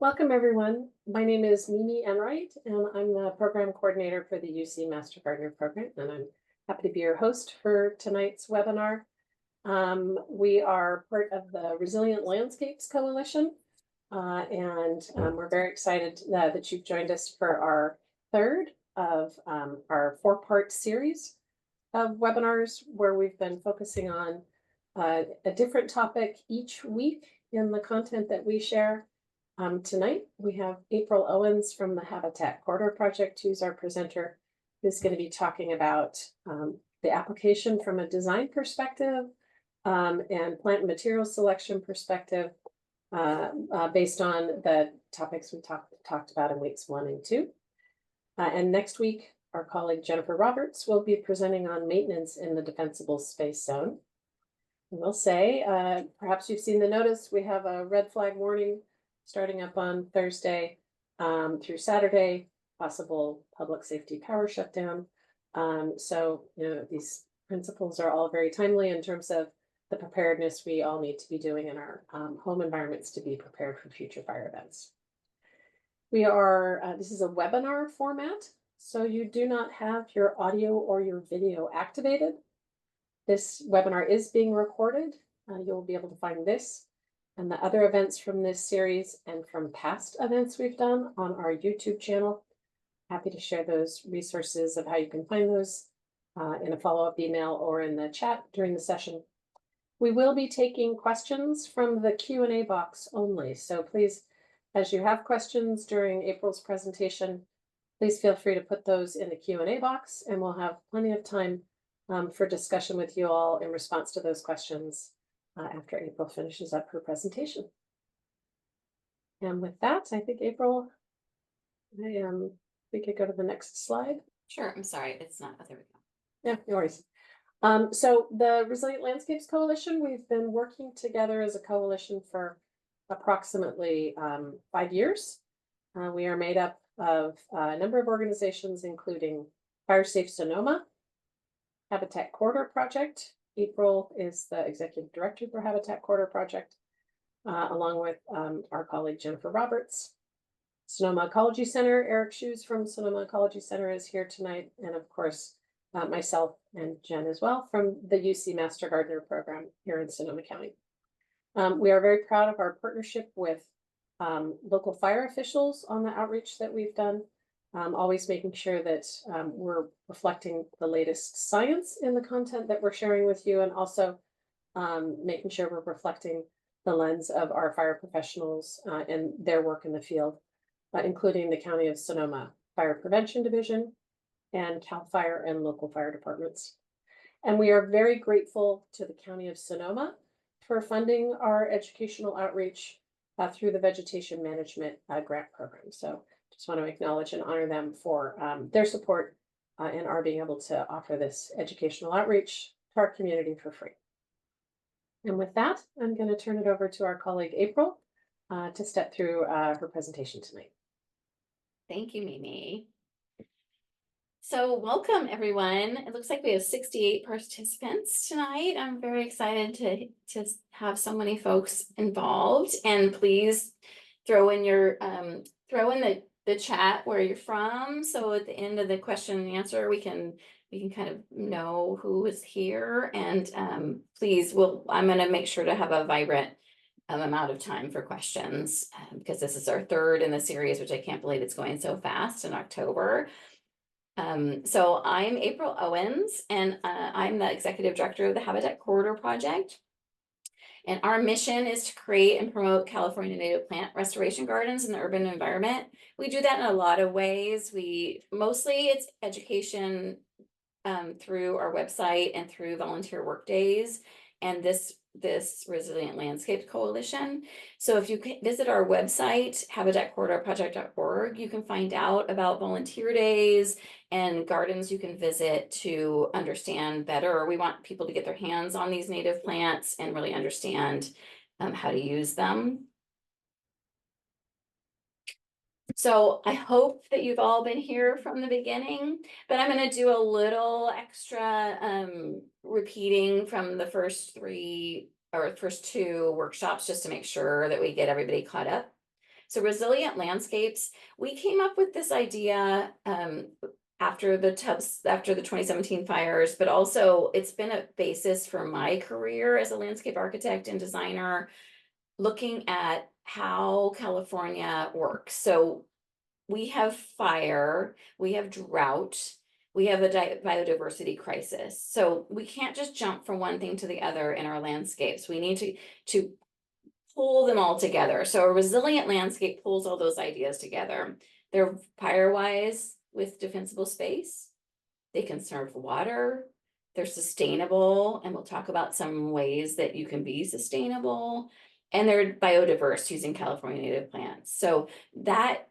Welcome, everyone. My name is Mimi Enright, and I'm the program coordinator for the UC Master Gardener program, and I'm happy to be your host for tonight's webinar. We are part of the Resilient Landscapes Coalition, and we're very excited that you've joined us for our third of our four-part series of webinars where we've been focusing on a different topic each week in the content that we share. Tonight, we have April Owens from the Habitat Corridor Project, who's our presenter, who's going to be talking about the application from a design perspective and plant and material selection perspective based on the topics we talked about in weeks 1 and 2. And next week, our colleague Jennifer Roberts will be presenting on maintenance in the defensible space zone. We'll say, perhaps you've seen the notice, we have a red flag warning starting up on Thursday through Saturday, possible public safety power shutdown. So, these principles are all very timely in terms of the preparedness we all need to be doing in our home environments to be prepared for future fire events. We are, this is a webinar format, so you do not have your audio or your video activated. This webinar is being recorded. You'll be able to find this and the other events from this series and from past events we've done on our YouTube channel. Happy to share those resources of how you can find those in a follow-up email or in the chat during the session. We will be taking questions from the Q&A box only. So please, as you have questions during April's presentation, please feel free to put those in the Q&A box, and we'll have plenty of time for discussion with you all in response to those questions after April finishes up her presentation. And with that, I think April, we could go to the next slide. Sure, I'm sorry, it's not, oh, there we go. Yeah, no worries. So the Resilient Landscapes Coalition, we've been working together as a coalition for approximately 5 years. We are made up of a number of organizations, including Fire Safe Sonoma, Habitat Corridor Project. April is the executive director for Habitat Corridor Project, along with our colleague Jennifer Roberts. Sonoma Ecology Center, Eric Shoes from Sonoma Ecology Center is here tonight, and of course, myself and Jen as well from the UC Master Gardener program here in Sonoma County. We are very proud of our partnership with local fire officials on the outreach that we've done. Always making sure that we're reflecting the latest science in the content that we're sharing with you, and also making sure we're reflecting the lens of our fire professionals and their work in the field, including the County of Sonoma Fire Prevention Division and CAL FIRE and local fire departments. And we are very grateful to the County of Sonoma for funding our educational outreach through the Vegetation Management Grant Program. So just want to acknowledge and honor them for their support and our being able to offer this educational outreach to our community for free. And with that, I'm going to turn it over to our colleague April to step through her presentation tonight. Thank you, Mimi. So welcome, everyone. It looks like we have 68 participants tonight. I'm very excited to have so many folks involved, and please throw in your the chat where you're from, so at the end of the question and answer we can kind of know who is here. And please, I'm going to make sure to have a vibrant amount of time for questions because this is our third in the series, which I can't believe it's going so fast in October. So I'm April Owens, and I'm the executive director of the Habitat Corridor Project. And our mission is to create and promote California native plant restoration gardens in the urban environment. We do that in a lot of ways. Mostly it's education through our website and through volunteer work days and this Resilient Landscapes Coalition. So if you visit our website, habitatcorridorproject.org, you can find out about volunteer days and gardens you can visit to understand better. We want people to get their hands on these native plants and really understand how to use them. So I hope that you've all been here from the beginning, but I'm going to do a little extra repeating from the first two workshops just to make sure that we get everybody caught up. So resilient landscapes, we came up with this idea after the 2017 fires, but also it's been a basis for my career as a landscape architect and designer, looking at how California works. So we have fire, we have drought, we have a biodiversity crisis. So we can't just jump from one thing to the other in our landscapes. We need to pull them all together. So a resilient landscape pulls all those ideas together. They're fire-wise with defensible space. They conserve water. They're sustainable, and we'll talk about some ways that you can be sustainable. And they're biodiverse using California native plants. So that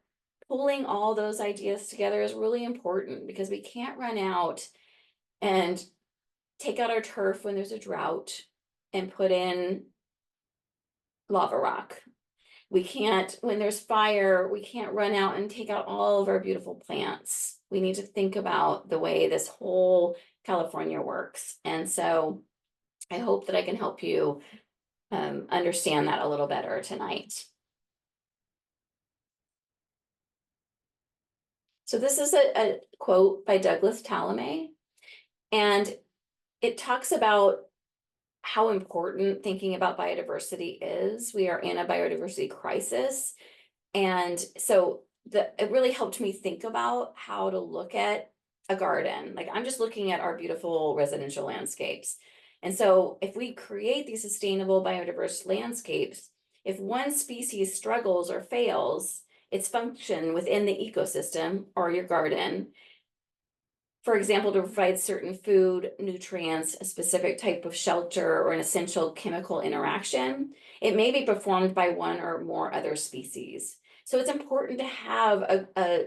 pulling all those ideas together is really important, because we can't run out and take out our turf when there's a drought and put in lava rock. We can't, when there's fire, we can't run out and take out all of our beautiful plants. We need to think about the way this whole California works. And so I hope that I can help you understand that a little better tonight. So this is a quote by Douglas Tallamay, and it talks about how important thinking about biodiversity is. We are in a biodiversity crisis. And so it really helped me think about how to look at a garden. Like, I'm just looking at our beautiful residential landscapes. And so if we create these sustainable biodiverse landscapes, if one species struggles or fails its function within the ecosystem or your garden, for example, to provide certain food, nutrients, a specific type of shelter, or an essential chemical interaction, it may be performed by one or more other species. So it's important to have a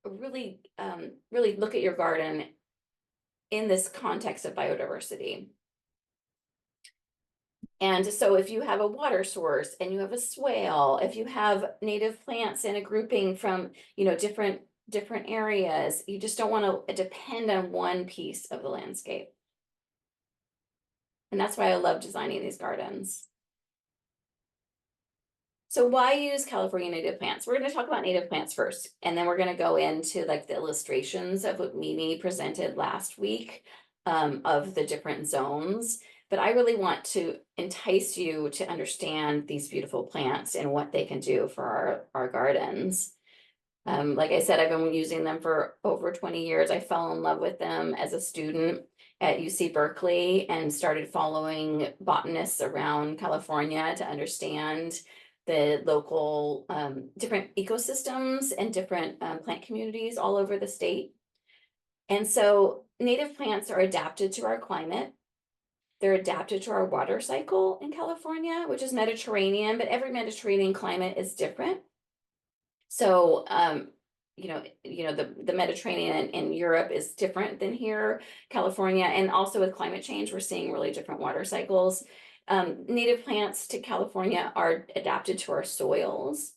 really look at your garden in this context of biodiversity. And so if you have a water source and you have a swale, if you have native plants in a grouping from, different areas, you just don't want to depend on one piece of the landscape. And that's why I love designing these gardens. So why use California native plants? We're going to talk about native plants first, and then we're going to go into like the illustrations of what Mimi presented last week of the different zones. But I really want to entice you to understand these beautiful plants and what they can do for our gardens. Like I said, I've been using them for over 20 years. I fell in love with them as a student at UC Berkeley and started following botanists around California to understand the local different ecosystems and different plant communities all over the state. And so native plants are adapted to our climate. They're adapted to our water cycle in California, which is Mediterranean, but every Mediterranean climate is different. So, the Mediterranean in Europe is different than here, California, and also with climate change, we're seeing really different water cycles. Native plants to California are adapted to our soils,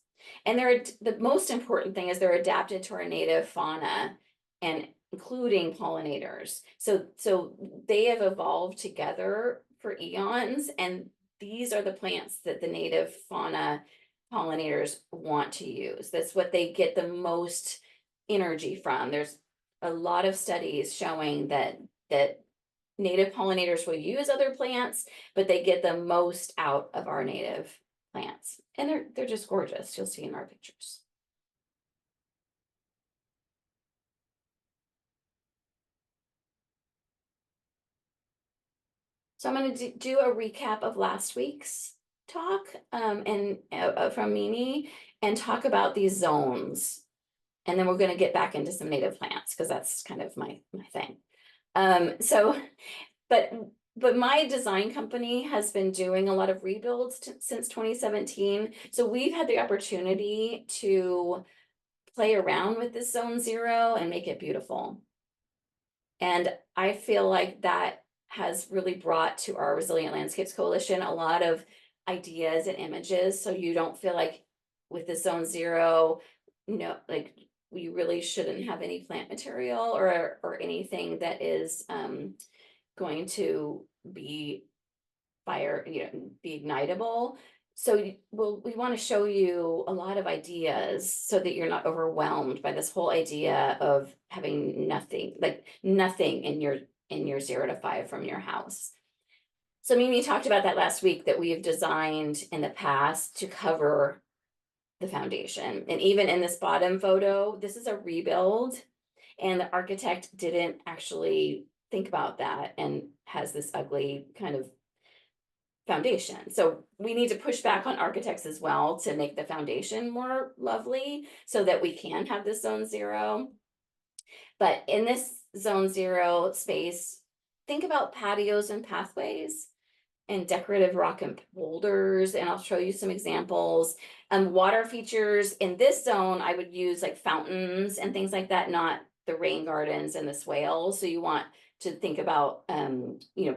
and the most important thing is they're adapted to our native fauna, and including pollinators. So they have evolved together for eons, and these are the plants that the native fauna pollinators want to use. That's what they get the most energy from. There's a lot of studies showing that native pollinators will use other plants, but they get the most out of our native plants. And they're just gorgeous. You'll see in our pictures. So I'm going to do a recap of last week's talk and from Mimi, and talk about these zones. And then we're going to get back into some native plants, because that's kind of my thing. But my design company has been doing a lot of rebuilds since 2017. So we've had the opportunity to play around with this zone 0 and make it beautiful. And I feel like that has really brought to our Resilient Landscapes Coalition a lot of ideas and images. So you don't feel like with the zone 0, like we really shouldn't have any plant material or anything that is going to be fire, be ignitable. we want to show you a lot of ideas so that you're not overwhelmed by this whole idea of having nothing, like nothing in your 0 to 5 from your house. So Mimi talked about that last week, that we have designed in the past to cover the foundation. And even in this bottom photo, this is a rebuild, and the architect didn't actually think about that and has this ugly kind of foundation. So we need to push back on architects as well to make the foundation more lovely so that we can have this zone 0. But in this zone 0 space, think about patios and pathways and decorative rock and boulders, and I'll show you some examples. Water features in this zone, I would use like fountains and things like that, not the rain gardens and the swales. So you want to think about,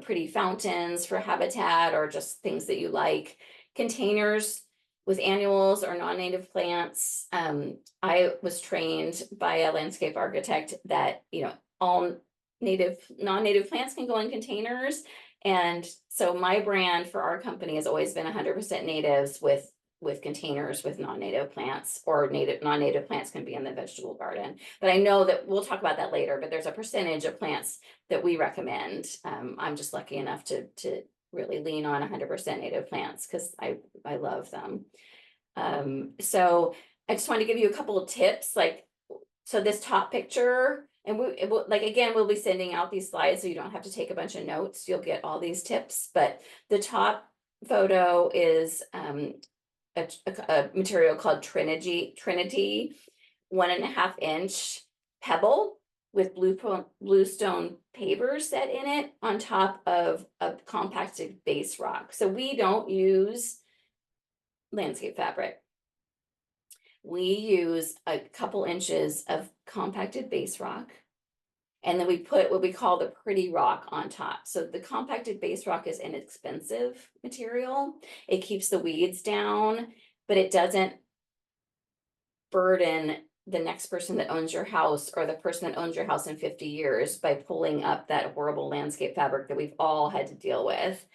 pretty fountains for habitat, or just things that you like. Containers with annuals or non-native plants. I was trained by a landscape architect that, all non-native plants can go in containers. And so my brand for our company has always been 100% natives with containers with non-native plants, or non-native plants can be in the vegetable garden. But I know that we'll talk about that later, but there's a percentage of plants that we recommend. I'm just lucky enough to really lean on 100% native plants because I love them. So I just want to give you a couple of tips, so this top picture, and we'll be sending out these slides, so you don't have to take a bunch of notes. You'll get all these tips. But the top photo is a material called Trinity 1.5-inch pebble with bluestone pavers set in it on top of a compacted base rock. So we don't use landscape fabric. We use a couple inches of compacted base rock, and then we put what we call the pretty rock on top. So the compacted base rock is inexpensive material. It keeps the weeds down, but it doesn't burden the next person that owns your house, or the person that owns your house in 50 years by pulling up that horrible landscape fabric that we've all had to deal with.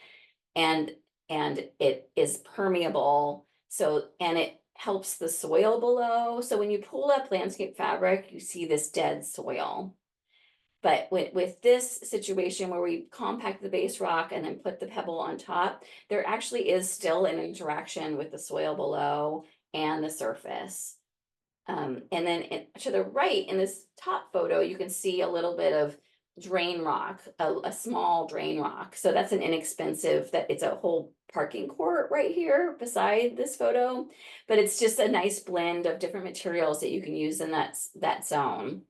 And it is permeable. And it helps the soil below. So when you pull up landscape fabric, you see this dead soil. But with this situation where we compact the base rock and then put the pebble on top, there actually is still an interaction with the soil below and the surface. And then to the right in this top photo, you can see a little bit of drain rock, a small drain rock. So that's an inexpensive, it's a whole parking court right here beside this photo, but it's just a nice blend of different materials that you can use in that zone.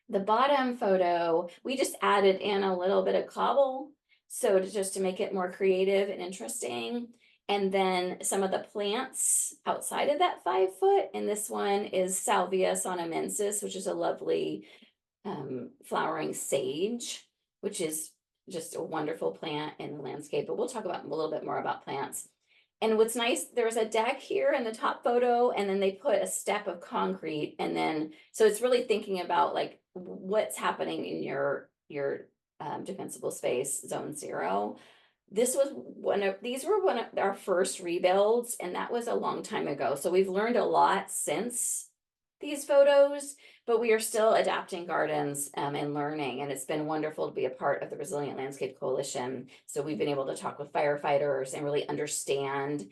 The bottom photo, we just added in a little bit of cobble, so just to make it more creative and interesting. And then some of the plants outside of that 5 foot, and this one is Salvia sonamensis, which is a lovely flowering sage, which is just a wonderful plant in the landscape. But we'll talk about a little bit more about plants. And what's nice, there's a deck here in the top photo, and then they put a step of concrete, and then so it's really thinking about like what's happening in your defensible space, zone 0. These were one of our first rebuilds, and that was a long time ago. So we've learned a lot since these photos, but we are still adapting gardens and learning, and it's been wonderful to be a part of the Resilient Landscape Coalition. So we've been able to talk with firefighters and really understand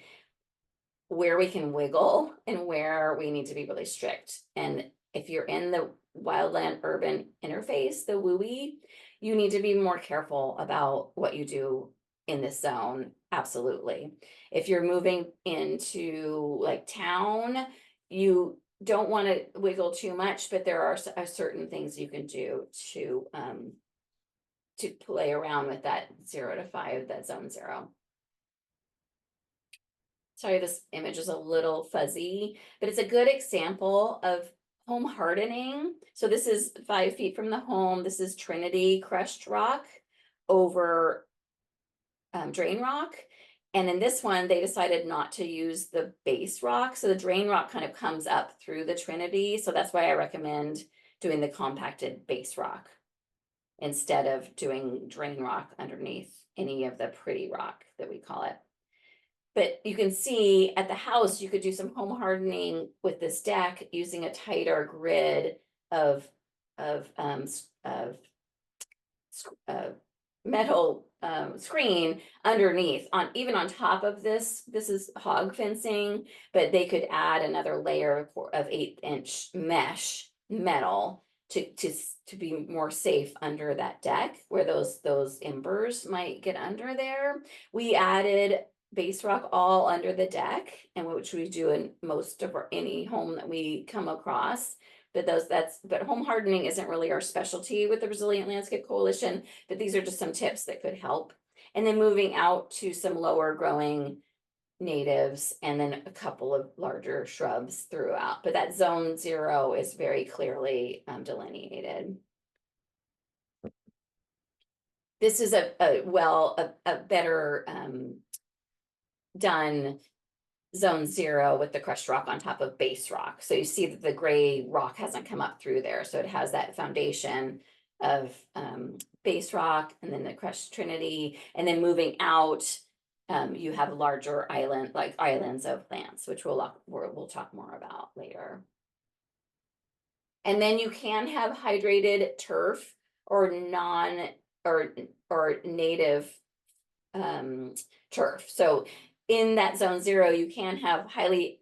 where we can wiggle and where we need to be really strict. And if you're in the wildland urban interface, the WUI, you need to be more careful about what you do in this zone. Absolutely. If you're moving into like town, you don't want to wiggle too much, but there are certain things you can do to play around with that 0 to 5, that zone 0. Sorry, this image is a little fuzzy, but it's a good example of home hardening. So this is 5 feet from the home. This is Trinity crushed rock over drain rock. And in this one, they decided not to use the base rock. So the drain rock kind of comes up through the Trinity. So that's why I recommend doing the compacted base rock instead of doing drain rock underneath any of the pretty rock that we call it. But you can see at the house, you could do some home hardening with this deck using a tighter grid of metal screen underneath, on even on top of this. This is hog fencing, but they could add another layer of 8-inch mesh metal to be more safe under that deck where those embers might get under there. We added base rock all under the deck, and which we do in most of any home that we come across. But home hardening isn't really our specialty with the Resilient Landscape Coalition, but these are just some tips that could help. And then moving out to some lower growing natives, and then a couple of larger shrubs throughout. But that zone 0 is very clearly delineated. This is a better done zone 0 with the crushed rock on top of base rock. So you see that the gray rock hasn't come up through there. So it has that foundation of base rock, and then the crushed trinity, and then moving out, you have larger islands of plants, which we'll talk more about later. And then you can have hydrated turf or native turf. So in that zone 0, you can have highly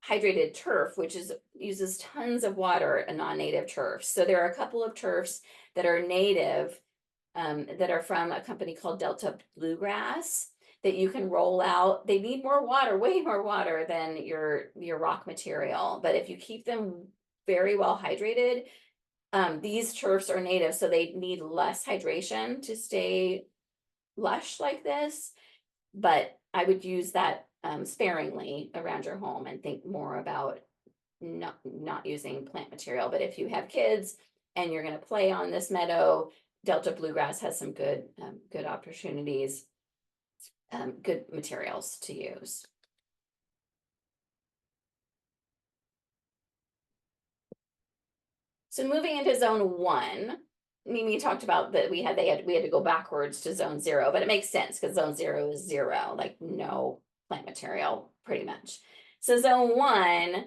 hydrated turf, which uses tons of water, a non-native turf. So there are a couple of turfs that are native, that are from a company called Delta Bluegrass, that you can roll out. They need more water, way more water than your rock material. But if you keep them very well hydrated, these turfs are native, so they need less hydration to stay lush like this. But I would use that sparingly around your home, and think more about not using plant material. But if you have kids and you're going to play on this meadow, Delta Bluegrass has some good opportunities, good materials to use. So moving into zone 1, Mimi talked about that we had to go backwards to zone 0, but it makes sense because zone 0 is 0, like no plant material pretty much. So zone 1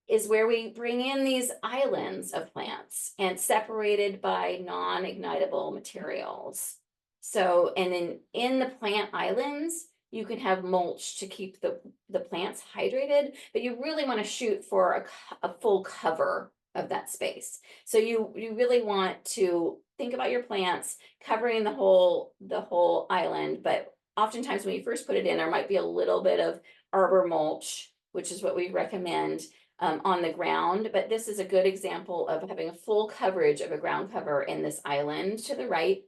is where we bring in these islands of plants and separated by non-ignitable materials. So, and then in the plant islands, you can have mulch to keep the plants hydrated, but you really want to shoot for a full cover of that space. So you really want to think about your plants covering the whole island, but oftentimes when you first put it in, there might be a little bit of arbor mulch, which is what we recommend on the ground. But this is a good example of having a full coverage of a ground cover in this island to the right.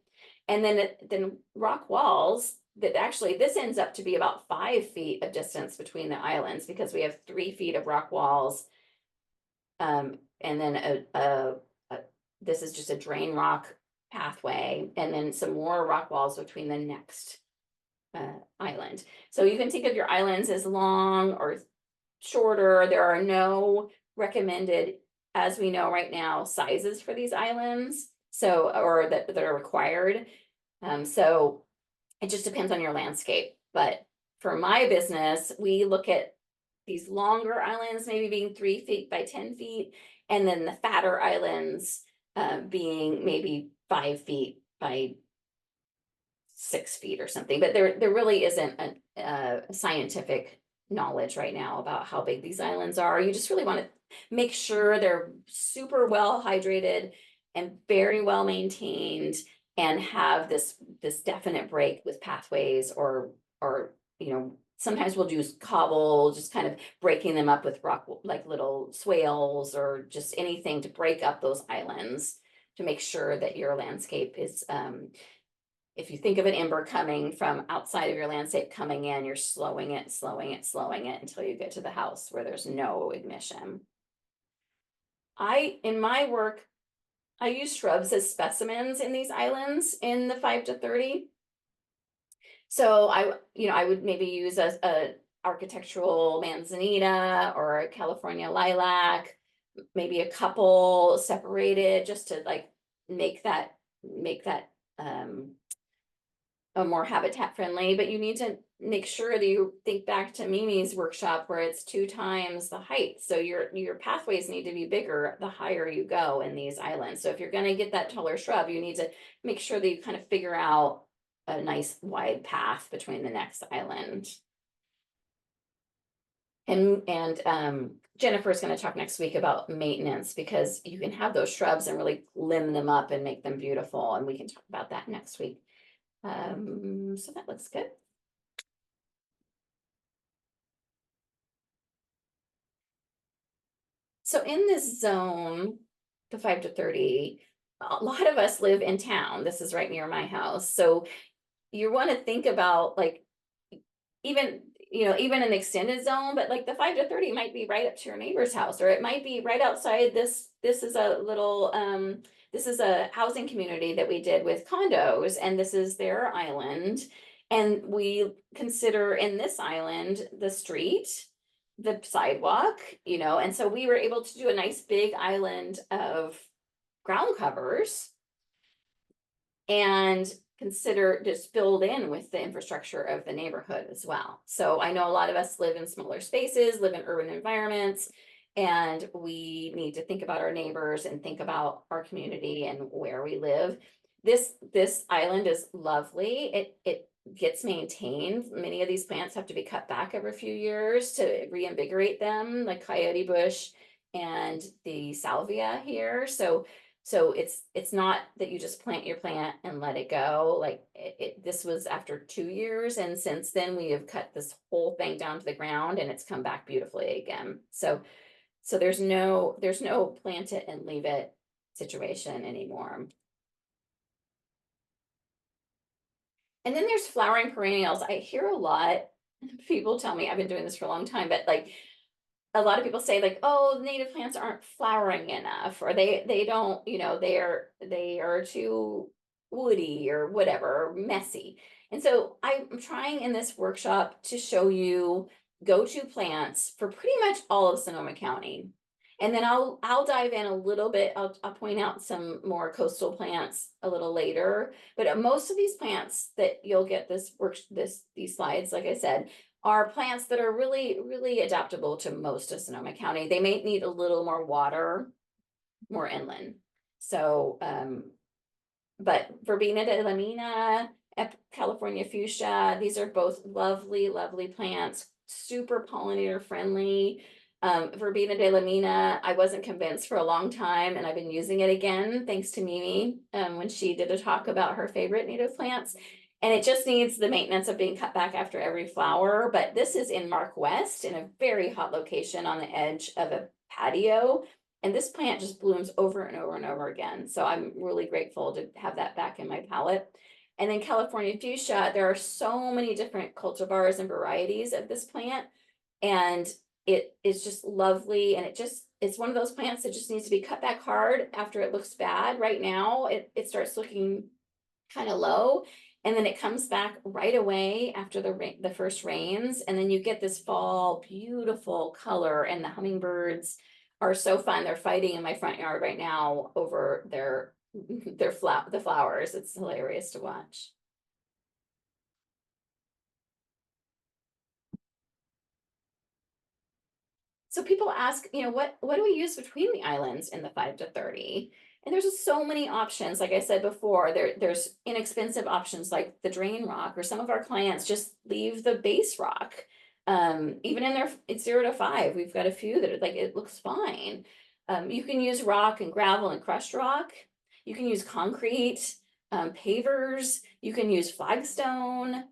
And then rock walls that actually, this ends up to be about 5 feet of distance between the islands, because we have 3 feet of rock walls. And then this is just a drain rock pathway, and then some more rock walls between the next island. So you can think of your islands as long or shorter. There are no recommended, as we know right now, sizes for these islands, so, or that are required. So it just depends on your landscape. But for my business, we look at these longer islands maybe being 3 feet by 10 feet, and then the fatter islands being maybe 5 feet by 6 feet or something. But there really isn't a scientific knowledge right now about how big these islands are. You just really want to make sure they're super well hydrated and very well maintained, and have this definite break with pathways, or sometimes we'll use cobble, just kind of breaking them up with rock, like little swales, or just anything to break up those islands to make sure that your landscape is, if you think of an ember coming from outside of your landscape coming in, you're slowing it until you get to the house where there's no ignition. In my work, I use shrubs as specimens in these islands in the 5 to 30. So I would maybe use a architectural manzanita or a California lilac, maybe a couple separated, just to like make that more habitat friendly, but you need to make sure that you think back to Mimi's workshop where it's 2 times the height. So your pathways need to be bigger the higher you go in these islands. So if you're gonna get that taller shrub, you need to make sure that you kind of figure out a nice wide path between the next island. And Jennifer's going to talk next week about maintenance, because you can have those shrubs and really limb them up and make them beautiful, and we can talk about that next week. So that looks good. So in this zone, the 5 to 30, a lot of us live in town. This is right near my house. So you want to think about, like, even, even an extended zone, but like the 5 to 30 might be right up to your neighbor's house, or it might be right outside this. This is a little, this is a housing community that we did with condos, and this is their island. And we consider in this island, the street, the sidewalk, and so we were able to do a nice big island of ground covers and consider just build in with the infrastructure of the neighborhood as well. So I know a lot of us live in smaller spaces, live in urban environments, and we need to think about our neighbors and think about our community and where we live. This island is lovely. It gets maintained. Many of these plants have to be cut back every few years to reinvigorate them, like coyote bush and the salvia here. So it's not that you just plant your plant and let it go. Like this was after 2 years, and since then we have cut this whole thing down to the ground, and it's come back beautifully again. So there's no plant it and leave it situation anymore. And then there's flowering perennials. I hear a lot, people tell me, I've been doing this for a long time, but like a lot of people say, like, oh, native plants aren't flowering enough, or they don't, they are too woody or whatever, messy. And so I'm trying in this workshop to show you go-to plants for pretty much all of Sonoma County. And then I'll dive in a little bit. I'll point out some more coastal plants a little later. But most of these plants that you'll get these slides, like I said, are plants that are really, really adaptable to most of Sonoma County. They may need a little more water, more inland. So, but Verbena de lamina, California fuchsia, these are both lovely, lovely plants, super pollinator friendly. Verbena de lamina, I wasn't convinced for a long time, and I've been using it again, thanks to Mimi, when she did a talk about her favorite native plants. And it just needs the maintenance of being cut back after every flower. But this is in Mark West, in a very hot location on the edge of a patio. And this plant just blooms over and over and over again. So I'm really grateful to have that back in my palette. And then California fuchsia, there are so many different cultivars and varieties of this plant. And it is just lovely. And it's one of those plants that just needs to be cut back hard after it looks bad. Right now, it starts looking kind of low. And then it comes back right away after the first rains. And then you get this fall beautiful color, and the hummingbirds are so fun. They're fighting in my front yard right now over the flowers. It's hilarious to watch. So people ask, what do we use between the islands in the 5 to 30? And there's just so many options. Like I said before, there's inexpensive options like the drain rock, or some of our clients just leave the base rock. Even in it's 0 to 5, we've got a few that are like, it looks fine. You can use rock and gravel and crushed rock. You can use concrete, pavers. You can use flagstone.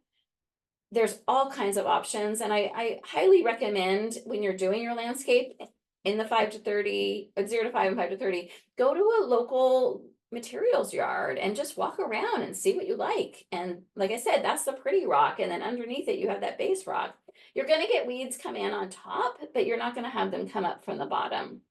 There's all kinds of options, and I highly recommend, when you're doing your landscape in the 5 to 30, 0 to 5 and 5 to 30, go to a local materials yard and just walk around and see what you like. And like I said, that's the pretty rock, and then underneath it you have that base rock. You're going to get weeds come in on top, but you're not going to have them come up from the bottom.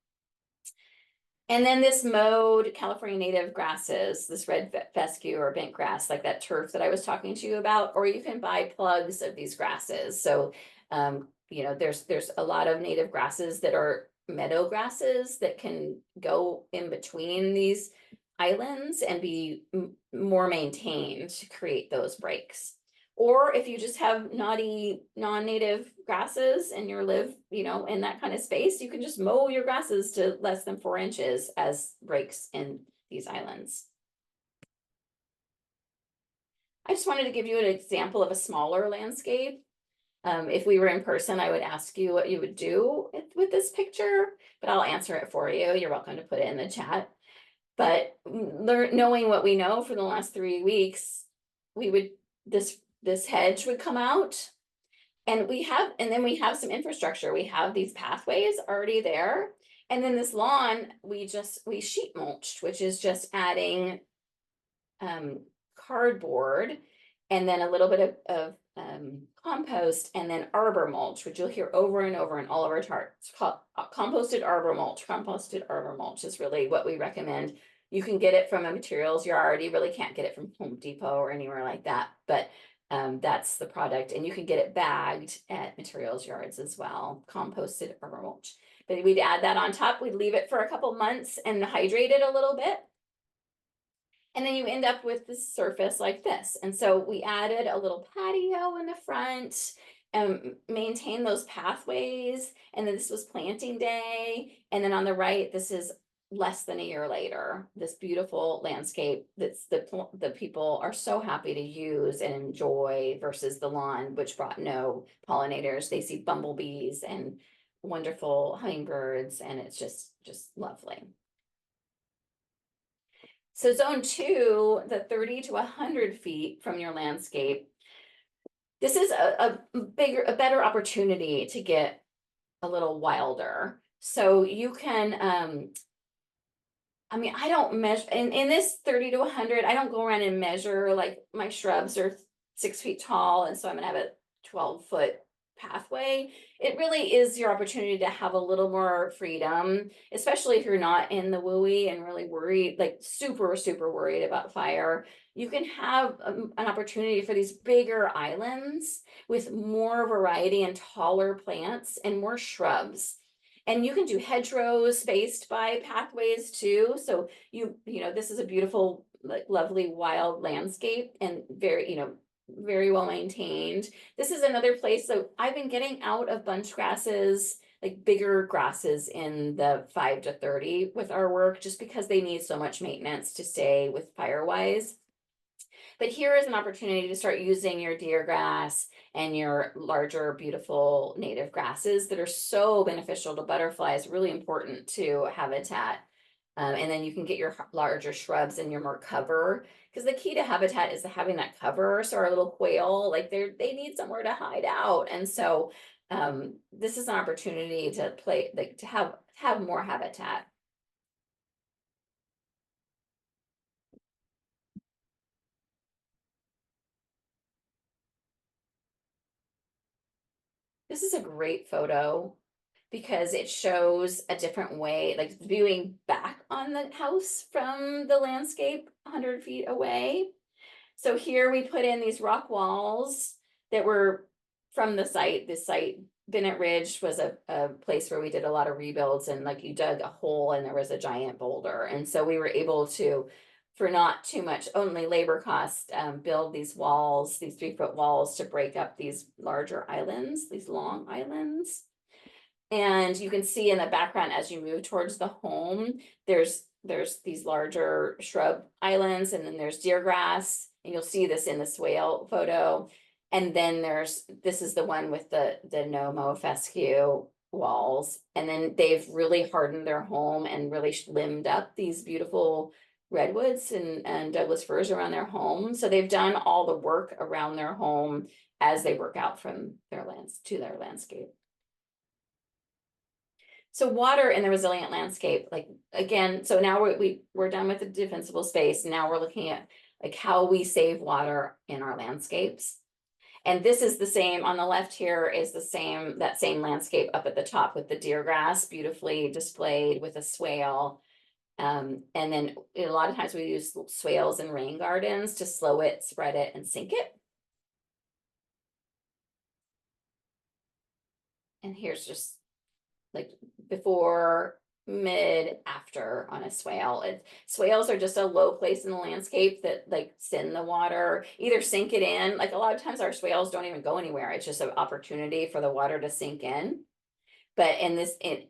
And then this mowed California native grasses, this red fescue or bent grass, like that turf that I was talking to you about, or you can buy plugs of these grasses. So, there's a lot of native grasses that are meadow grasses that can go in between these islands and be more maintained to create those breaks. Or if you just have naughty non-native grasses and you live, in that kind of space, you can just mow your grasses to less than 4 inches as breaks in these islands. I just wanted to give you an example of a smaller landscape. If we were in person, I would ask you what you would do with this picture, but I'll answer it for you. You're welcome to put it in the chat. But knowing what we know for the last 3 weeks, this hedge would come out, and then we have some infrastructure. We have these pathways already there, and then this lawn we sheet mulched, which is just adding cardboard and then a little bit of compost, and then arbor mulch, which you'll hear over and over in all of our charts. It's called composted arbor mulch. Composted arbor mulch is really what we recommend. You can get it from a materials yard. You really can't get it from Home Depot or anywhere like that, but that's the product, and you can get it bagged at materials yards as well. Composted arbor mulch. But we'd add that on top. We'd leave it for a couple months and hydrate it a little bit. And then you end up with this surface like this. And so we added a little patio in the front and maintained those pathways. And then this was planting day. And then on the right, this is less than a year later, this beautiful landscape that's the people are so happy to use and enjoy, versus the lawn, which brought no pollinators. They see bumblebees and wonderful hummingbirds, and it's just lovely. So zone 2, the 30 to 100 feet from your landscape, this is a better opportunity to get a little wilder. So you can, I don't measure, in this 30 to 100, I don't go around and measure, like my shrubs are 6 feet tall, and so I'm gonna have a 12-foot pathway. It really is your opportunity to have a little more freedom, especially if you're not in the WUI and really worried, like super worried about fire. You can have an opportunity for these bigger islands with more variety and taller plants and more shrubs. And you can do hedgerows spaced by pathways too. So this is a beautiful, like, lovely wild landscape, and very well maintained. This is another place. So I've been getting out of bunch grasses, like bigger grasses in the 5 to 30 with our work, just because they need so much maintenance to stay with firewise. But here is an opportunity to start using your deer grass and your larger, beautiful native grasses that are so beneficial to butterflies, really important to habitat. And then you can get your larger shrubs and your more cover, because the key to habitat is having that cover. So our little quail, like they need somewhere to hide out. And so this is an opportunity to play, like to have more habitat. This is a great photo because it shows a different way, like viewing back on the house from the landscape 100 feet away. So here we put in these rock walls that were from the site. This site, Bennett Ridge, was a place where we did a lot of rebuilds, and like you dug a hole and there was a giant boulder. And so we were able to, for not too much, only labor cost, build these walls, these 3-foot walls, to break up these larger islands, these long islands. And you can see in the background, as you move towards the home, there's these larger shrub islands, and then there's deer grass, and you'll see this in the swale photo. And then this is the one with the no mow fescue walls. And then they've really hardened their home and really limbed up these beautiful redwoods and Douglas firs around their home. So they've done all the work around their home as they work out from their lands to their landscape. So water in the resilient landscape, like again, so now we're done with the defensible space. Now we're looking at like how we save water in our landscapes. And this is the same on the left. Here is that same landscape up at the top with the deer grass beautifully displayed with a swale. And then a lot of times we use swales in rain gardens to slow it, spread it, and sink it. And here's just like before mid after on a swale. Swales are just a low place in the landscape that like send the water, either sink it in. Like a lot of times our swales don't even go anywhere. It's just an opportunity for the water to sink in. But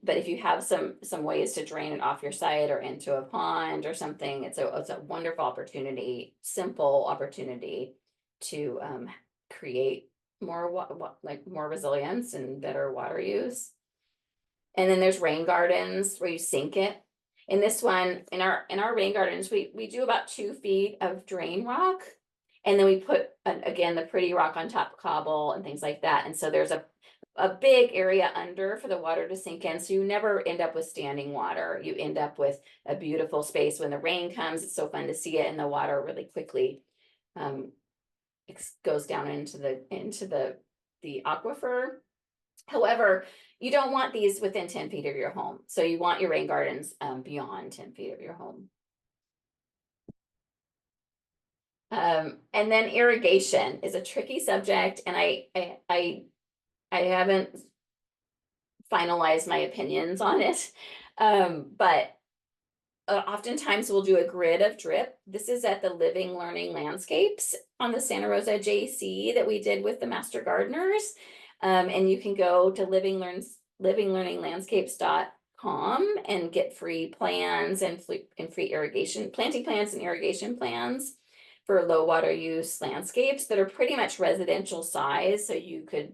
but if you have some ways to drain it off your site or into a pond or something, it's a wonderful opportunity, simple opportunity to create more resilience and better water use. And then there's rain gardens where you sink it. In this one, in our rain gardens, we do about 2 feet of drain rock. And then we put, again, the pretty rock on top, cobble and things like that. And so there's a big area under for the water to sink in. So you never end up with standing water. You end up with a beautiful space. When the rain comes, it's so fun to see it in the water really quickly. It goes down into the aquifer. However, you don't want these within 10 feet of your home. So you want your rain gardens beyond 10 feet of your home. And then irrigation is a tricky subject, and I haven't finalized my opinions on it, but oftentimes we'll do a grid of drip. This is at the Living Learning Landscapes on the Santa Rosa JC that we did with the Master Gardeners. And you can go to livinglearninglandscapes.com and get free plans and free irrigation, planting plans and irrigation plans for low water use landscapes that are pretty much residential size. So you could,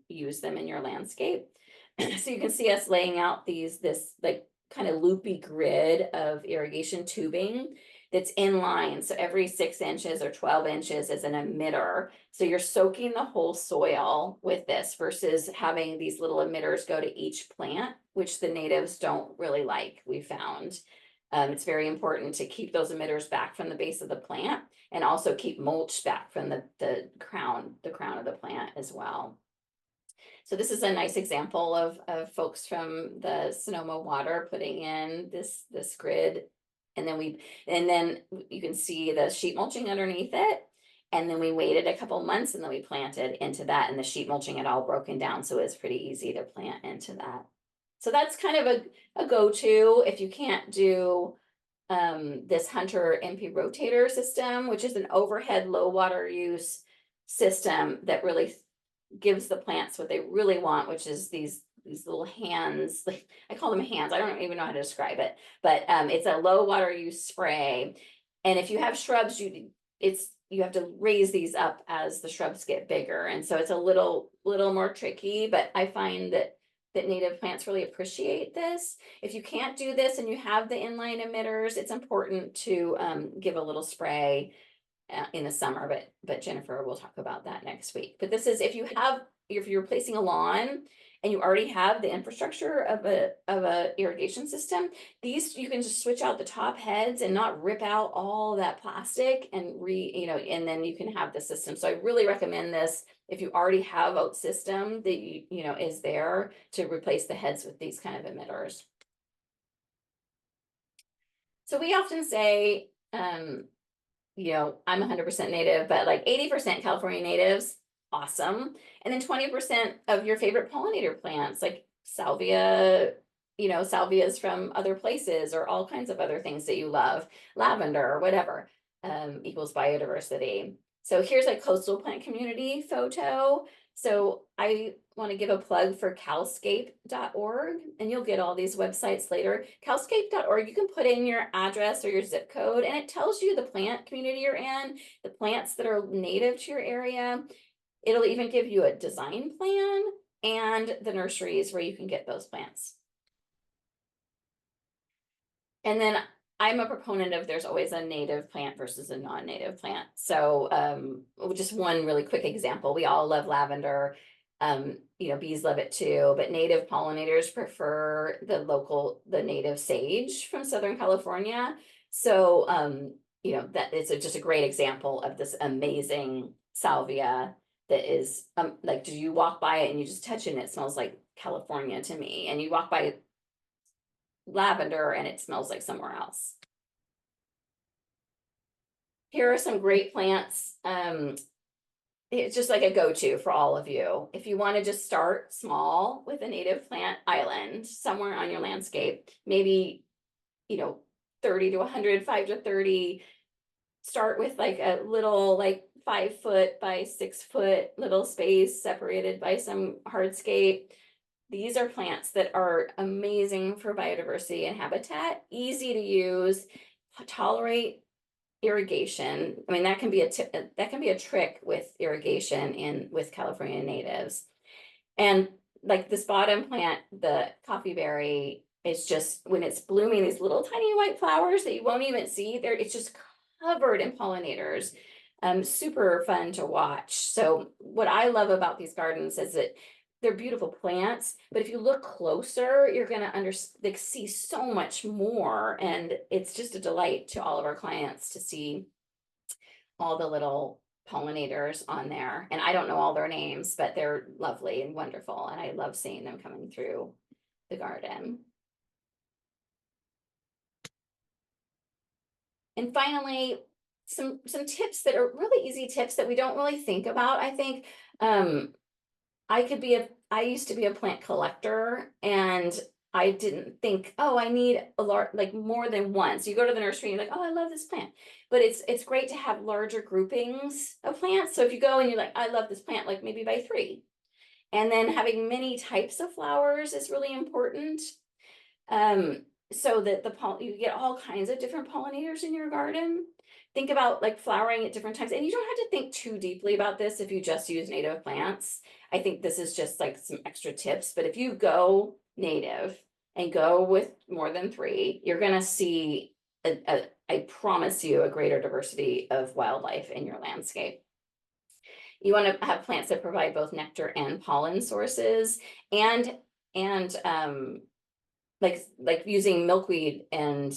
use them in your landscape. So you can see us laying out this like kind of loopy grid of irrigation tubing that's in line. So every 6 inches or 12 inches is an emitter. So you're soaking the whole soil with this versus having these little emitters go to each plant, which the natives don't really like, we found. It's very important to keep those emitters back from the base of the plant and also keep mulch back from the crown of the plant as well. So this is a nice example of folks from the Sonoma Water putting in this grid. And then you can see the sheet mulching underneath it. And then we waited a couple months and then we planted into that, and the sheet mulching had all broken down. So it's pretty easy to plant into that. So that's kind of a go-to if you can't do this Hunter MP rotator system, which is an overhead low water use system that really gives the plants what they really want, which is these little hands. Like I call them hands. I don't even know how to describe it, but it's a low water use spray. And if you have shrubs, you have to raise these up as the shrubs get bigger, and so it's a little more tricky. But I find that native plants really appreciate this. If you can't do this and you have the inline emitters, it's important to give a little spray in the summer, but Jennifer will talk about that next week. But this is if you're placing a lawn and you already have the infrastructure of a irrigation system, these you can just switch out the top heads and not rip out all that plastic and and then you can have the system. So I really recommend this if you already have a system that is there to replace the heads with these kind of emitters. So we often say, I'm 100% native, but like 80% California natives, awesome. And then 20% of your favorite pollinator plants, like salvia, salvias from other places or all kinds of other things that you love, lavender or whatever, equals biodiversity. So here's a coastal plant community photo. So I want to give a plug for calscape.org, and you'll get all these websites later. Calscape.org, you can put in your address or your zip code, and it tells you the plant community you're in, the plants that are native to your area. It'll even give you a design plan and the nurseries where you can get those plants. And then I'm a proponent of there's always a native plant versus a non-native plant. So just one really quick example, we all love lavender. Bees love it too, but native pollinators prefer the native sage from Southern California. So, that is just a great example of this amazing salvia that is like, do you walk by it and you just touch it and it smells like California to me, and you walk by lavender and it smells like somewhere else. Here are some great plants it's just like a go-to for all of you. If you want to just start small with a native plant island somewhere on your landscape, maybe, 30 to 100, 5 to 30, start with like a little like 5 foot by 6 foot little space separated by some hardscape. These are plants that are amazing for biodiversity and habitat, easy to use, tolerate irrigation. I mean, that can be a trick with irrigation with California natives. And like this bottom plant, the coffee berry, is just, when it's blooming, these little tiny white flowers that you won't even see there, it's just covered in pollinators. Super fun to watch. So what I love about these gardens is that they're beautiful plants, but if you look closer, you're gonna see so much more. And it's just a delight to all of our clients to see all the little pollinators on there. And I don't know all their names, but they're lovely and wonderful. And I love seeing them coming through the garden. And finally, some tips that are really easy tips that we don't really think about. I think I used to be a plant collector, and I didn't think, oh, I need a lot, like more than one. So you go to the nursery and you're like, oh, I love this plant. But it's great to have larger groupings of plants. So if you go and you're like, I love this plant, like maybe by 3. And then having many types of flowers is really important. So that you get all kinds of different pollinators in your garden. Think about like flowering at different times. And you don't have to think too deeply about this if you just use native plants. I think this is just like some extra tips. But if you go native and go with more than 3, you're going to see, I promise you, a greater diversity of wildlife in your landscape. You want to have plants that provide both nectar and pollen sources, and like using milkweed and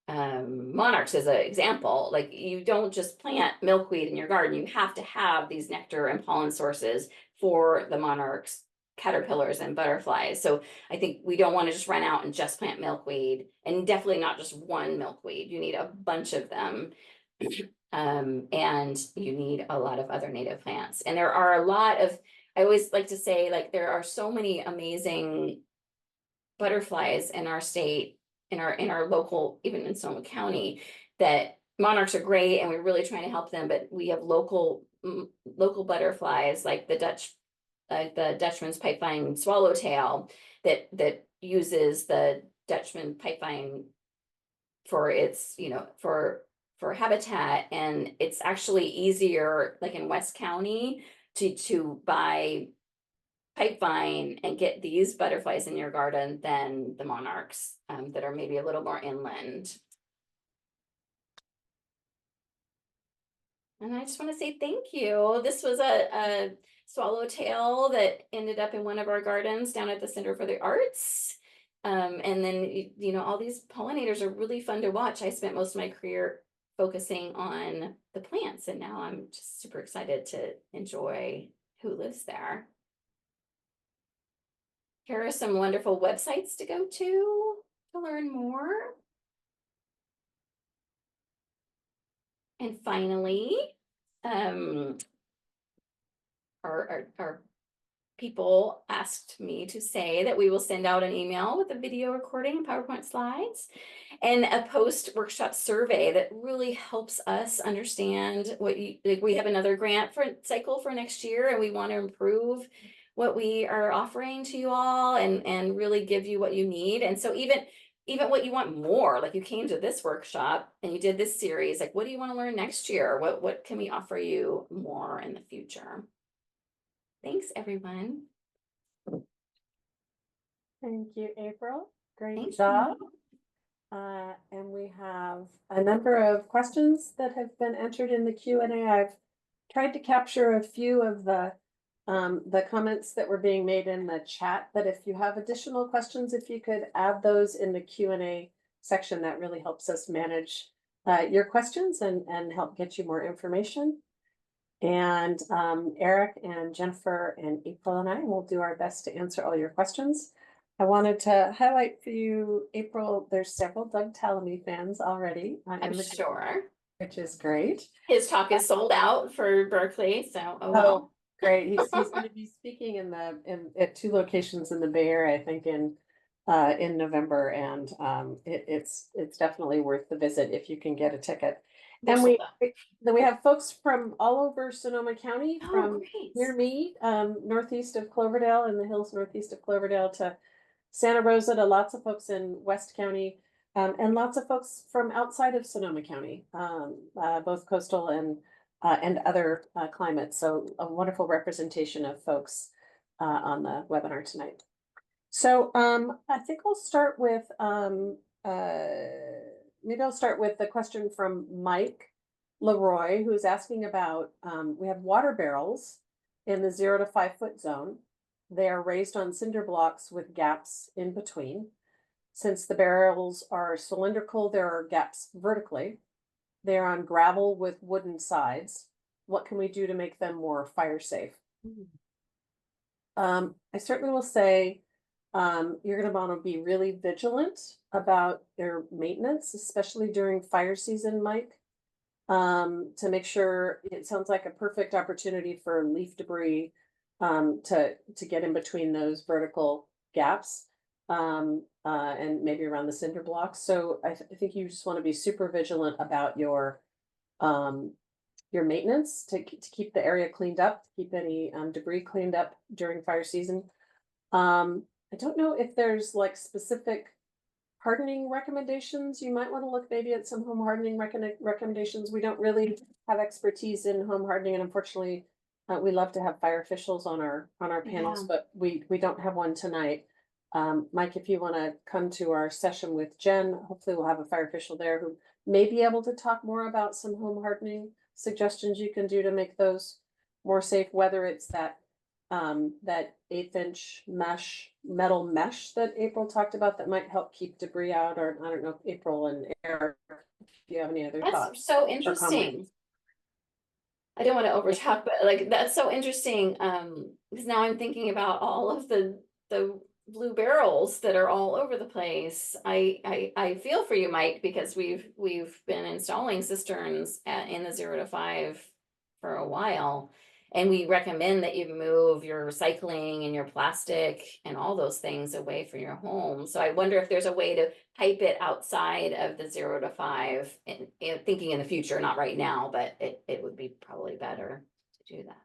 monarchs as an example. Like, you don't just plant milkweed in your garden, you have to have these nectar and pollen sources for the monarchs, caterpillars, and butterflies. So I think we don't want to just run out and just plant milkweed, and definitely not just one milkweed. You need a bunch of them. And you need a lot of other native plants. And there are a lot of, I always like to say, like, there are so many amazing butterflies in our state, in our local, even in Sonoma County, that monarchs are great and we're really trying to help them, but we have local butterflies like the Dutchman's pipevine swallowtail that uses the Dutchman pipevine for its, for habitat. And it's actually easier, like in West County, to buy pipevine and get these butterflies in your garden than the monarchs that are maybe a little more inland. And I just want to say thank you. This was a swallowtail that ended up in one of our gardens down at the Center for the Arts. And then, all these pollinators are really fun to watch. I spent most of my career focusing on the plants, and now I'm just super excited to enjoy who lives there. Here are some wonderful websites to go to learn more. And finally, our people asked me to say that we will send out an email with a video recording, PowerPoint slides, and a post-workshop survey that really helps us understand what we have another grant cycle for next year, and we want to improve what we are offering to you all and really give you what you need. And so even what you want more, like you came to this workshop and you did this series, like what do you want to learn next year? What can we offer you more in the future? Thanks, everyone. Thank you, April. Great Thank job. you. And we have a number of questions that have been entered in the Q&A. I've tried to capture a few of the comments that were being made in the chat, but if you have additional questions, if you could add those in the Q&A section, that really helps us manage your questions and help get you more information. And Eric and Jennifer and April and I will do our best to answer all your questions. I wanted to highlight for you, April, there's several Doug Tallamy fans already. I'm sure. which is great. His talk is sold out for Berkeley, so oh Oh, well. great. He's going to be speaking at 2 locations in the Bay Area, I think in November, and it's definitely worth the visit if you can get a ticket. They're And sold out. then we have folks from all over Sonoma County, Oh, from great. near me, northeast of Cloverdale, in the hills northeast of Cloverdale, to Santa Rosa, to lots of folks in West County, and lots of folks from outside of Sonoma County, both coastal and other climates. So a wonderful representation of folks on the webinar tonight. So I think I'll start with maybe I'll start with the question from Mike Leroy, who's asking about we have water barrels in the 0 to 5 foot zone. They are raised on cinder blocks with gaps in between. Since the barrels are cylindrical, there are gaps vertically. They are on gravel with wooden sides. What can we do to make them more fire safe? I certainly will say you're going to want to be really vigilant about their maintenance, especially during fire season, Mike, to make sure. It sounds like a perfect opportunity for leaf debris to get in between those vertical gaps, and maybe around the cinder blocks. So I think you just want to be super vigilant about your maintenance to keep the area cleaned up, to keep any debris cleaned up during fire season. I don't know if there's like specific hardening recommendations. You might want to look maybe at some home hardening recommendations. We don't really have expertise in home hardening, and unfortunately, we love to have fire officials on our panels, but we don't have one tonight. Mike, if you want to come to our session with Jen, hopefully we'll have a fire official there who may be able to talk more about some home hardening suggestions you can do to make those more safe, whether it's that 1/8" metal mesh that April talked about that might help keep debris out, or I don't know, April and Eric, if you have any other thoughts. That's so interesting. I don't want to overtalk, but like that's so interesting. Because now I'm thinking about all of the blue barrels that are all over the place. I feel for you, Mike, because we've been installing cisterns in the 0 to 5 for a while. And we recommend that you move your recycling and your plastic and all those things away from your home. So I wonder if there's a way to pipe it outside of the 0 to 5, and thinking in the future, not right now, but it would be probably better to do that.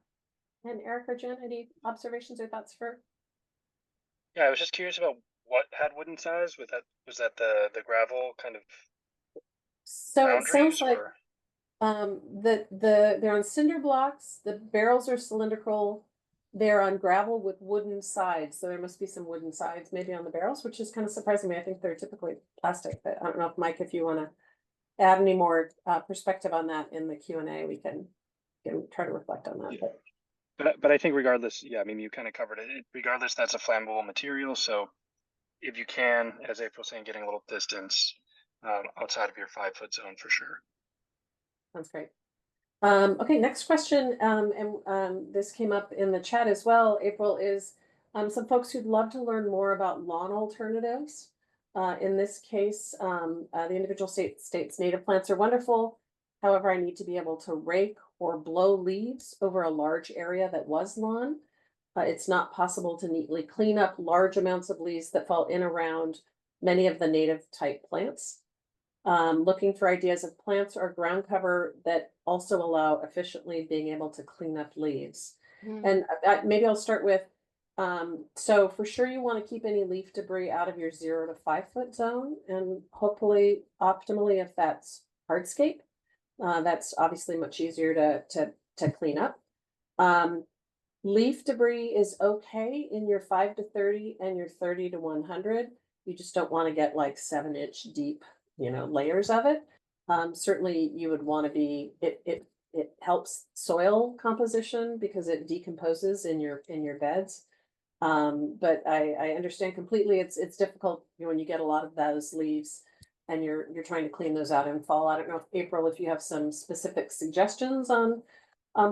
And Eric or Jen, any observations or thoughts for? Yeah, I was just curious about what had wooden sides. Was that the gravel kind of So it sounds boundaries, like or? they're on cinder blocks, the barrels are cylindrical, they're on gravel with wooden sides, so there must be some wooden sides maybe on the barrels, which is kind of surprising me. I think they're typically plastic, but I don't know if Mike, if you want to add any more perspective on that in the Q&A, we can try to reflect on that. But I think regardless, yeah, I mean, you kind of covered it. Regardless, that's a flammable material, so if you can, as April was saying, getting a little distance outside of your 5 foot zone for sure. Sounds great. Okay, next question, and this came up in the chat as well, April, is some folks who'd love to learn more about lawn alternatives. In this case, the individual states native plants are wonderful. However, I need to be able to rake or blow leaves over a large area that was lawn. It's not possible to neatly clean up large amounts of leaves that fall in around many of the native type plants. Looking for ideas of plants or ground cover that also allow efficiently being able to clean up leaves. And maybe I'll start with, so for sure you want to keep any leaf debris out of your 0 to 5 foot zone, and hopefully optimally if that's hardscape, that's obviously much easier to clean up. Leaf debris is okay in your 5 to 30 and your 30 to 100. You just don't want to get like 7-inch deep, layers of it. Certainly you would want to be, it helps soil composition because it decomposes in your beds. But I understand completely. It's difficult when you get a lot of those leaves and you're trying to clean those out in fall. I don't know if April, if you have some specific suggestions on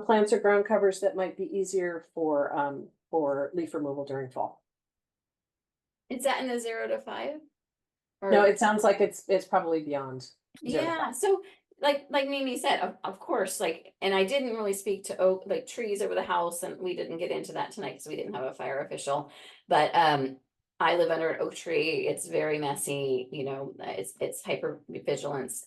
plants or ground covers that might be easier for leaf removal during fall. Is that in the 0 to 5? No, it sounds like it's probably beyond 0 to 5. Yeah, so like Mimi said, of course, like, and I didn't really speak to oak, like trees over the house, and we didn't get into that tonight because we didn't have a fire official. But I live under an oak tree. It's very messy, you know, it's hyper vigilance.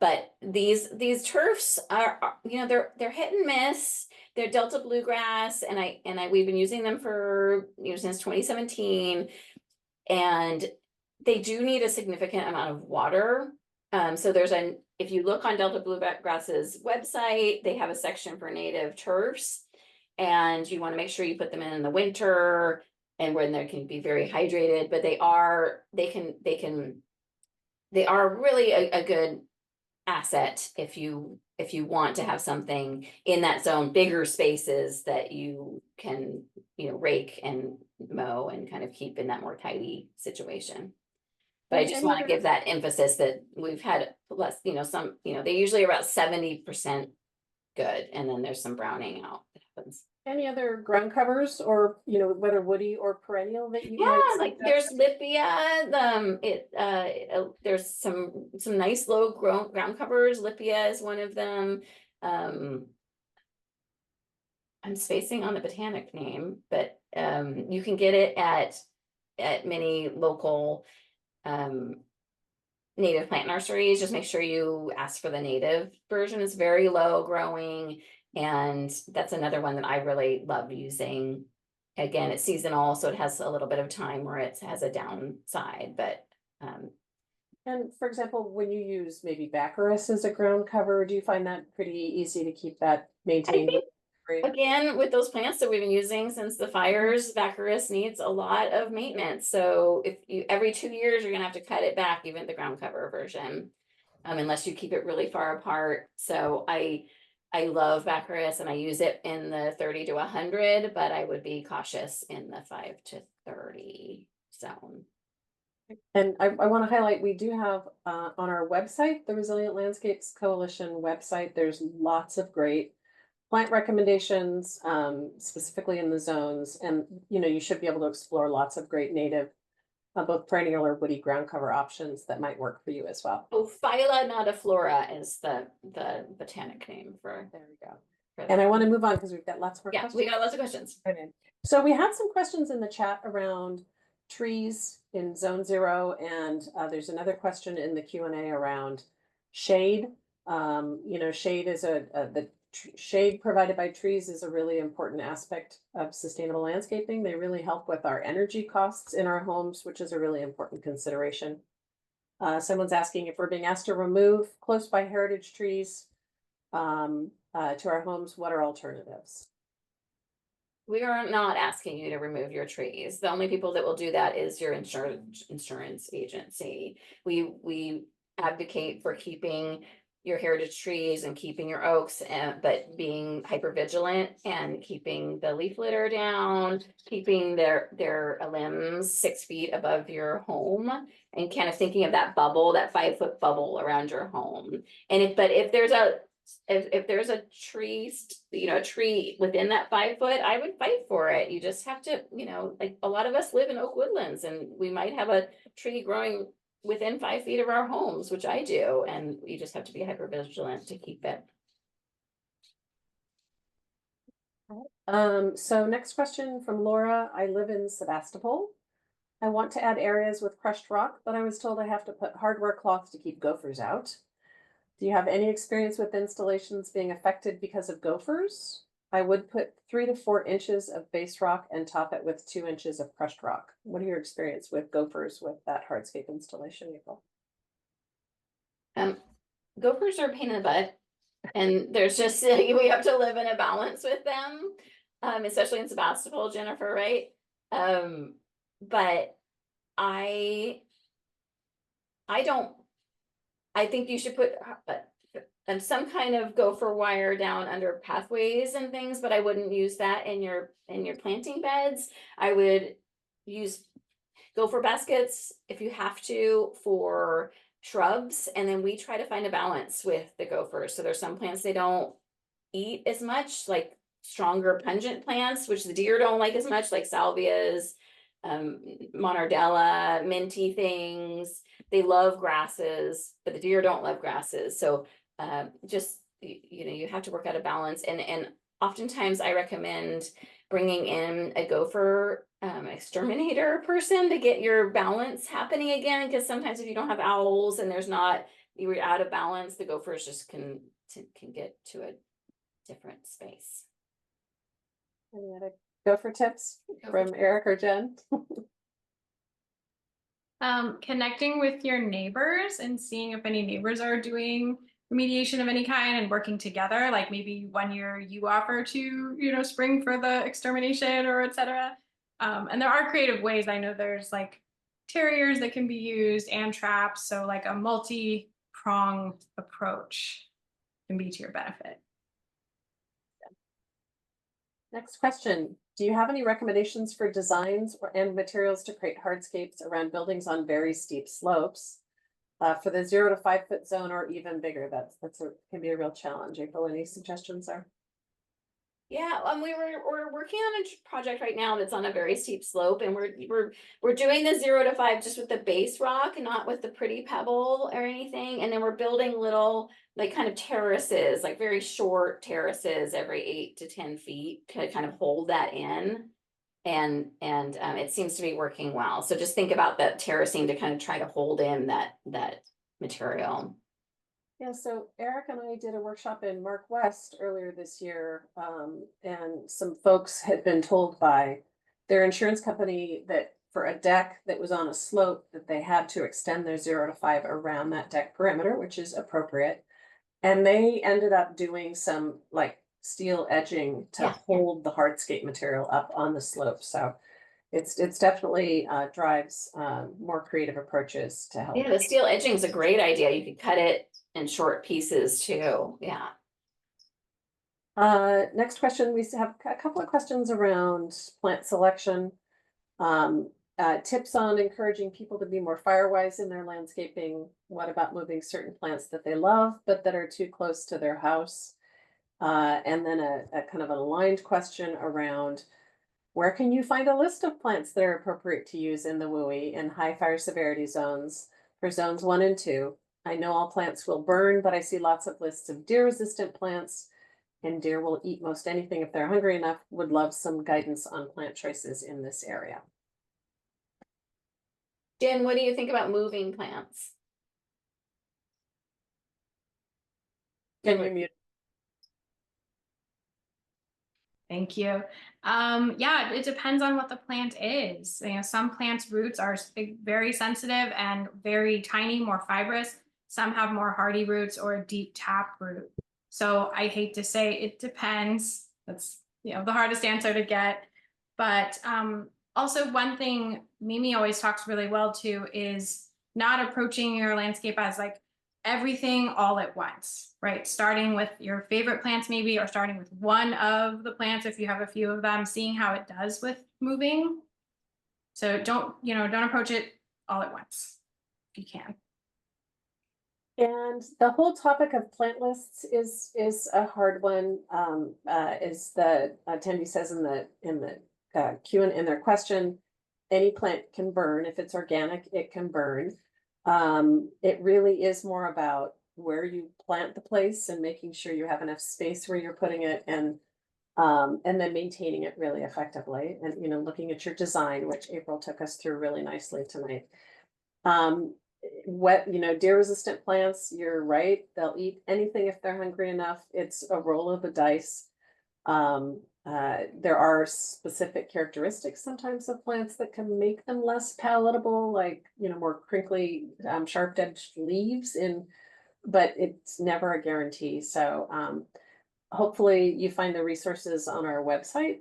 But these turfs are, you know, they're hit and miss. They're Delta bluegrass, and we've been using them for, you know, since 2017, and they do need a significant amount of water. So if you look on Delta Bluegrass's website, they have a section for native turfs, and you want to make sure you put them in the winter and when they can be very hydrated. But they are really a good asset if you want to have something in that zone, bigger spaces that you can, you know, rake and mow and kind of keep in that more tidy situation. But I just want to give that emphasis that we've had less, you know, they usually are about 70% good, and then there's some browning out that happens. Any other ground covers, or, you know, whether woody or perennial that you might like there's Lipia, there's some nice low ground covers. Lipia is one of them. I'm spacing on the botanic name, but you can get it at many local native plant nurseries. Just make sure you ask for the native version. It's very low growing, and that's another one that I really love using. Again, it's seasonal, so it has a little bit of time where it has a downside, but and for example, when you use maybe Baccharis as a ground cover, do you find that pretty easy to keep that maintained? Again, with those plants that we've been using since the fires, Baccharis needs a lot of maintenance. So if you every 2 years, you're gonna have to cut it back, even the ground cover version, unless you keep it really far apart. So I love Baccharis, and I use it in the 30 to 100, but I would be cautious in the 5 to 30 zone. And I want to highlight, we do have on our website, the Resilient Landscapes Coalition website, there's lots of great plant recommendations, specifically in the zones. And, you know, you should be able to explore lots of great native, both perennial or woody ground cover options that might work for you as well. Oh, Phyla nodiflora is the botanic name for. There we go. And I want to move on because we've got lots more questions. We got lots of questions. Okay. So we had some questions in the chat around trees in zone 0, and there's another question in the Q&A around shade. You know, shade is the shade provided by trees is a really important aspect of sustainable landscaping. They really help with our energy costs in our homes, which is a really important consideration. Someone's asking if we're being asked to remove close by heritage trees to our homes, what are alternatives? We are not asking you to remove your trees. The only people that will do that is your insurance agency. We advocate for keeping your heritage trees and keeping your oaks, but being hyper vigilant and keeping the leaf litter down, keeping their limbs 6 feet above your home, and kind of thinking of that bubble, that 5-foot bubble around your home. And if there's a tree, you know, a tree within that 5 foot, I would fight for it. You just have to, you know, like a lot of us live in oak woodlands, and we might have a tree growing within 5 feet of our homes, which I do, and you just have to be hyper vigilant to keep it. So next question from Laura. I live in Sebastopol. I want to add areas with crushed rock, but I was told I have to put hardware cloth to keep gophers out. Do you have any experience with installations being affected because of gophers? I would put 3 to 4 inches of base rock and top it with 2 inches of crushed rock. What are your experience with gophers with that hardscape installation, April? Gophers are a pain in the butt, and there's just we have to live in a balance with them, especially in Sebastopol, Jennifer, right? But I think you should put some kind of gopher wire down under pathways and things, but I wouldn't use that in your planting beds. I would use gopher baskets if you have to for shrubs, and then we try to find a balance with the gophers. So there's some plants they don't eat as much, like stronger pungent plants, which the deer don't like as much, like salvias, monardella, minty things. They love grasses, but the deer don't love grasses. So just, you know, you have to work out a balance. And oftentimes I recommend bringing in a gopher exterminator person to get your balance happening again. Because sometimes if you don't have owls and you're out of balance, the gophers just can get to a different space. Any other gopher tips from Eric or Jen? Connecting with your neighbors and seeing if any neighbors are doing remediation of any kind and working together. Like maybe 1 year you offer to, you know, spring for the extermination or etc. And there are creative ways. I know there's like terriers that can be used and traps. So like a multi-pronged approach can be to your benefit. Next question. Do you have any recommendations for designs and materials to create hardscapes around buildings on very steep slopes? For the 0 to 5 foot zone or even bigger? Can be a real challenge. April, any suggestions there? Yeah, we're working on a project right now that's on a very steep slope, and we're doing the 0 to 5 just with the base rock and not with the pretty pebble or anything. And then we're building little like kind of terraces, like very short terraces every 8 to 10 feet to kind of hold that in. And it seems to be working well. So just think about that terracing to kind of try to hold in that material. Yeah, so Eric and I did a workshop in Mark West earlier this year, and some folks had been told by their insurance company that for a deck that was on a slope that they had to extend their 0 to 5 around that deck perimeter, which is appropriate. And they ended up doing some like steel edging to hold the hardscape material up on the slope. So it's definitely drives more creative approaches to help. Yeah, the steel edging is a great idea. You could cut it in short pieces too. Yeah. Next question, we have a couple of questions around plant selection. Tips on encouraging people to be more firewise in their landscaping. What about moving certain plants that they love, but that are too close to their house? And then a kind of an aligned question around where can you find a list of plants that are appropriate to use in the WUI in high fire severity zones for zones 1 and 2? I know all plants will burn, but I see lots of lists of deer resistant plants, and deer will eat most anything if they're hungry enough. Would love some guidance on plant choices in this area. Jen, what do you think about moving plants? Can you mute? Thank you. Yeah, it depends on what the plant is. You know, some plants' roots are very sensitive and very tiny, more fibrous. Some have more hardy roots or a deep tap root. So I hate to say it depends. That's, you know, the hardest answer to get. But also one thing Mimi always talks really well to is not approaching your landscape as like everything all at once, right? Starting with your favorite plants maybe, or starting with one of the plants if you have a few of them, seeing how it does with moving. So don't approach it all at once if you can. And the whole topic of plant lists is a hard one. Is the attendee says in the Q&A in their question, any plant can burn. If it's organic, it can burn. It really is more about where you plant the place and making sure you have enough space where you're putting it, and then maintaining it really effectively, and looking at your design, which April took us through really nicely tonight. Deer resistant plants, you're right, they'll eat anything if they're hungry enough. It's a roll of the dice. There are specific characteristics sometimes of plants that can make them less palatable, like more crinkly, sharp edged leaves, but it's never a guarantee. So hopefully you find the resources on our website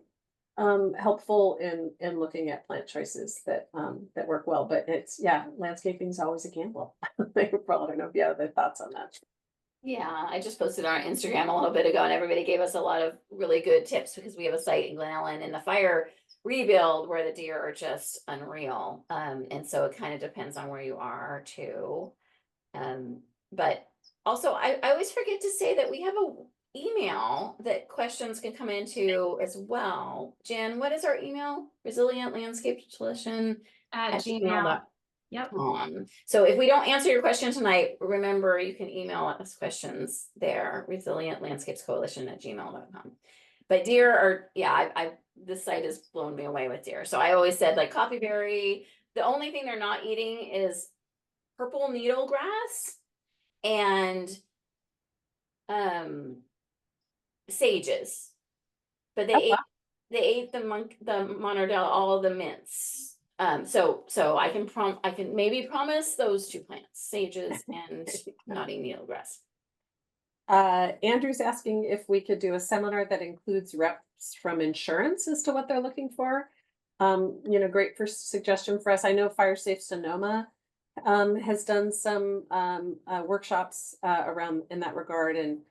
helpful in looking at plant choices that work well. But landscaping is always a gamble. April, I don't know if you have other thoughts on that. Yeah, I just posted on Instagram a little bit ago, and everybody gave us a lot of really good tips because we have a site in Glen Ellen in the fire rebuild where the deer are just unreal. And so it kind of depends on where you are too. But also I always forget to say that we have email that questions can come into as well. Jen, what is our email? Resilient Landscape Solution At at Gmail. Yep. gmail.com. So if we don't answer your question tonight, remember you can email us questions there, resilientlandscapescoalition@gmail.com. But deer are, yeah, this site has blown me away with deer. So I always said like coffeeberry, the only thing they're not eating is purple needle grass and sages. But they ate the monardella, all of the mints. So I can maybe promise those 2 plants, sages and knotty needlegrass. Andrew's asking if we could do a seminar that includes reps from insurance as to what they're looking for. Great first suggestion for us. I know Fire Safe Sonoma has done some workshops around in that regard, and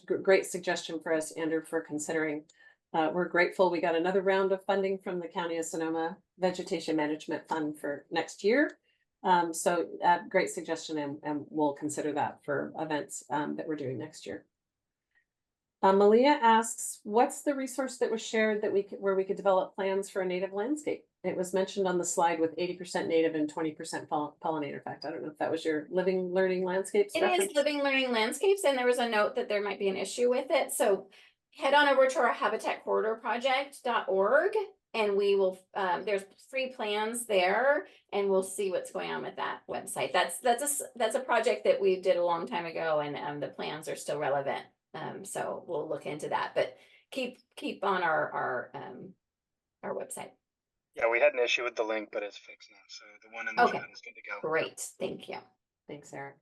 great suggestion for us, Andrew, for considering. We're grateful we got another round of funding from the County of Sonoma Vegetation Management Fund for next year. So great suggestion, and we'll consider that for events that we're doing next year. Malia asks, what's the resource that was shared that where we could develop plans for a native landscape? It was mentioned on the slide with 80% native and 20% pollinator effect. I don't know if that was your living learning landscapes. It reference? is living learning landscapes, and there was a note that there might be an issue with it. So head on over to our Habitat Corridor Project.org, and we will there's free plans there, and we'll see what's going on with that website. That's a project that we did a long time ago, and the plans are still relevant. So we'll look into that, but keep on our website. Yeah, we had an issue with the link, but it's fixed now. So the one in the chat is good to go. Great, thank you. Thanks, Eric.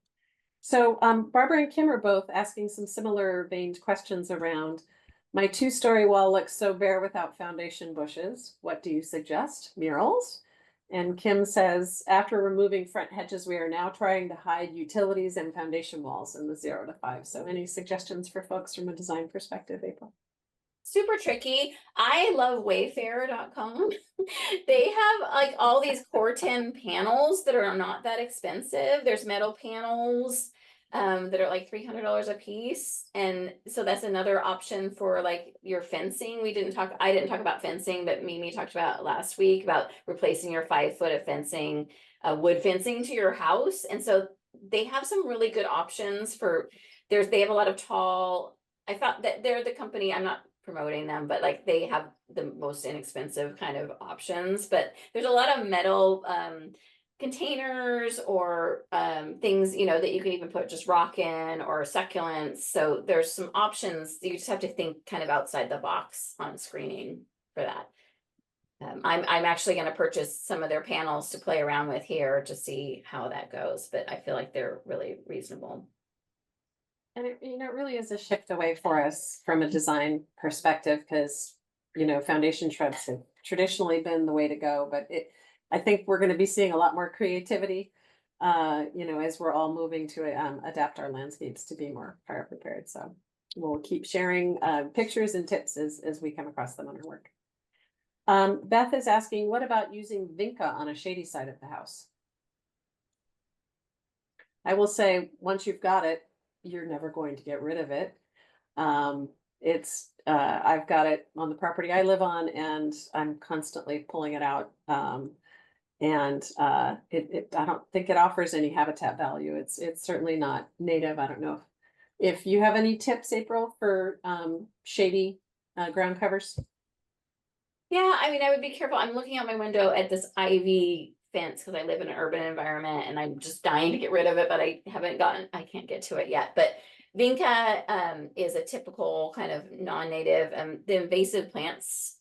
So Barbara and Kim are both asking some similar veined questions around my 2-story wall looks so bare without foundation bushes. What do you suggest? Murals? And Kim says, after removing front hedges, we are now trying to hide utilities and foundation walls in the 0 to 5. So any suggestions for folks from a design perspective, April? Super tricky. I love wayfair.com. They have like all these Corten panels that are not that expensive. There's metal panels that are like $300 a piece, and so that's another option for like your fencing. I didn't talk about fencing, but Mimi talked about last week about replacing your 5 foot of fencing, wood fencing to your house. And so they have some really good options for they have a lot of tall. I thought that they're the company, I'm not promoting them, but like they have the most inexpensive kind of options. But there's a lot of metal containers or things, that you can even put just rock in or succulents. So there's some options. You just have to think kind of outside the box on screening for that. I'm actually going to purchase some of their panels to play around with here to see how that goes, but I feel like they're really reasonable. And it really is a shift away for us from a design perspective, because, foundation shrubs have traditionally been the way to go, but I think we're going to be seeing a lot more creativity, as we're all moving to adapt our landscapes to be more fire prepared. So we'll keep sharing pictures and tips as we come across them on our work. Beth is asking, what about using vinca on a shady side of the house? I will say, once you've got it, you're never going to get rid of it. I've got it on the property I live on, and I'm constantly pulling it out. I don't think it offers any habitat value. It's certainly not native. I don't know if you have any tips, April, for shady ground covers. Yeah, I would be careful. I'm looking out my window at this ivy fence because I live in an urban environment and I'm just dying to get rid of it, but I can't get to it yet. But vinca is a typical kind of non-native, the invasive plants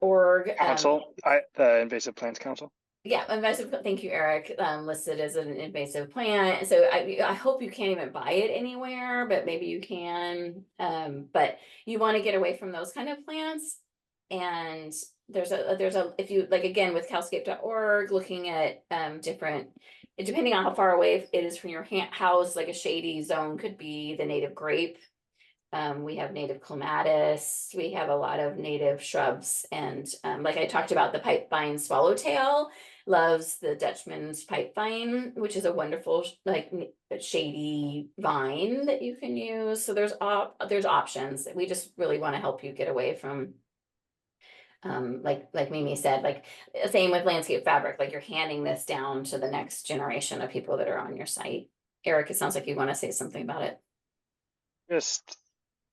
.org. Council, the Invasive Plants Council. Yeah, invasive. Thank you, Eric. Listed as an invasive plant. So I hope you can't even buy it anywhere, but maybe you can. But you want to get away from those kind of plants. And there's a if you like, again, with calscape.org, looking at different, depending on how far away it is from your house, like a shady zone could be the native grape. We have native clematis. We have a lot of native shrubs, and like I talked about, the pipevine swallowtail. loves the Dutchman's pipe vine, which is a wonderful shady vine that you can use. So there's options. We just really want to help you get away from like Mimi said, like same with landscape fabric, like you're handing this down to the next generation of people that are on your site. Eric, it sounds like you want to say something about it. Just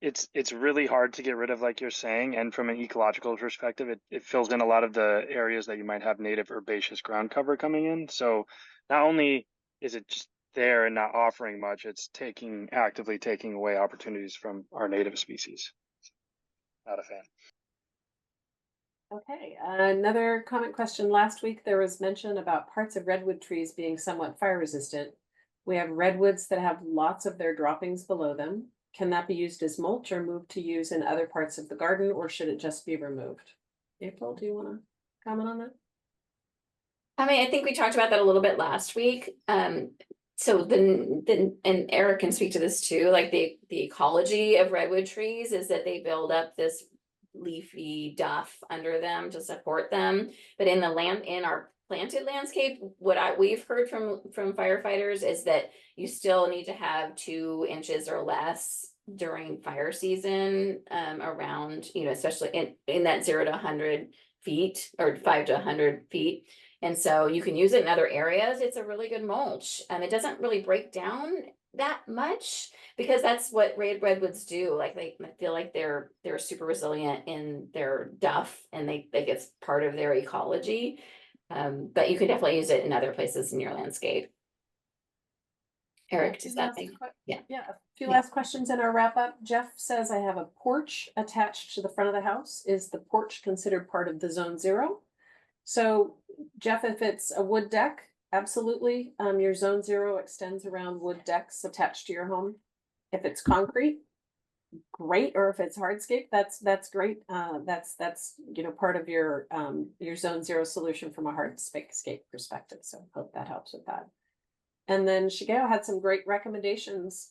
it's really hard to get rid of, like you're saying, and from an ecological perspective, it fills in a lot of the areas that you might have native herbaceous ground cover coming in. So not only is it just there and not offering much, it's actively taking away opportunities from our native species. Not a fan. Okay, another comment question. Last week, there was mention about parts of redwood trees being somewhat fire resistant. We have redwoods that have lots of their droppings below them. Can that be used as mulch or moved to use in other parts of the garden, or should it just be removed? April, do you want to comment on that? I mean, I think we talked about that a little bit last week. So then, and Eric can speak to this too, like the ecology of redwood trees is that they build up this leafy duff under them to support them. But in our planted landscape, what we've heard from firefighters is that you still need to have 2 inches or less during fire season, around, especially in that 0 to 100 feet or 5 to 100 feet. And so you can use it in other areas. It's a really good mulch, and it doesn't really break down that much because that's what redwoods do. Like I feel like they're super resilient in their duff, and they it's part of their ecology. But you can definitely use it in other places in your landscape. Eric, does that thing? Yeah, a few last questions in our wrap up. Jeff says, I have a porch attached to the front of the house. Is the porch considered part of the zone 0? So Jeff, if it's a wood deck, absolutely. Your zone 0 extends around wood decks attached to your home. If it's concrete, great. Or if it's hardscape, that's great. That's part of your zone 0 solution from a hardscape perspective. So hope that helps with that. And then Shigeo had some great recommendations,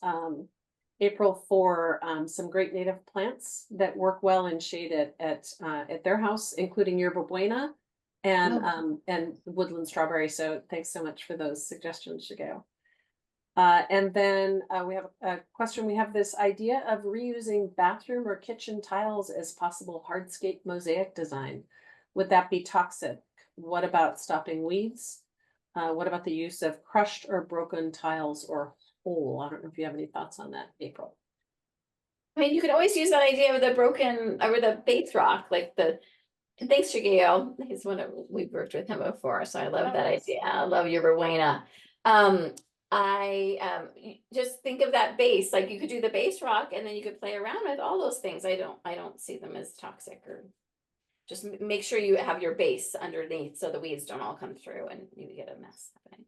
April, for some great native plants that work well in shade at their house, including yerba buena and woodland strawberry. So thanks so much for those suggestions, Shigeo. And then we have a question. We have this idea of reusing bathroom or kitchen tiles as possible hardscape mosaic design. Would that be toxic? What about stopping weeds? What about the use of crushed or broken tiles or whole? I don't know if you have any thoughts on that, April. I mean, you could always use that idea with the broken or the base rock, like thanks, Shigeo. He's we've worked with him before, so I love that idea. I love yerba buena. I just think of that base, like you could do the base rock and then you could play around with all those things. I don't see them as toxic, or just make sure you have your base underneath so the weeds don't all come through and you get a mess happening.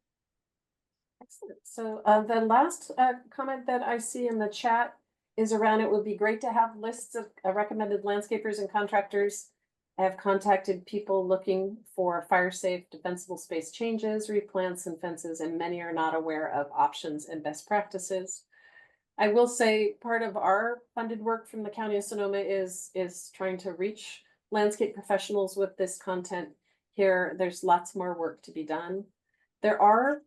Excellent. So the last comment that I see in the chat is around, it would be great to have lists of recommended landscapers and contractors. I have contacted people looking for fire-safe, defensible space changes, replants, and fences, and many are not aware of options and best practices. I will say part of our funded work from the County of Sonoma is trying to reach landscape professionals with this content here. There's lots more work to be done. There are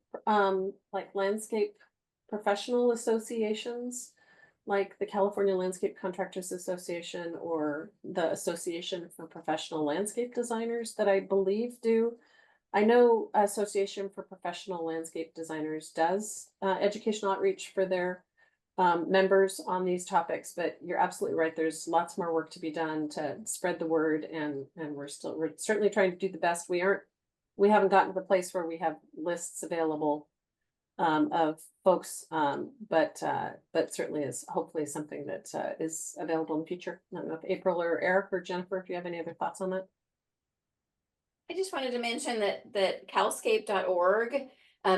like landscape professional associations, like the California Landscape Contractors Association or the Association for Professional Landscape Designers, that I believe do. I know Association for Professional Landscape Designers does educational outreach for their members on these topics, but you're absolutely right. There's lots more work to be done to spread the word, and we're certainly trying to do the best. We haven't gotten to the place where we have lists available of folks, but certainly is hopefully something that is available in the future. I don't know if April or Eric or Jennifer, if you have any other thoughts on that. I just wanted to mention that calscape.org,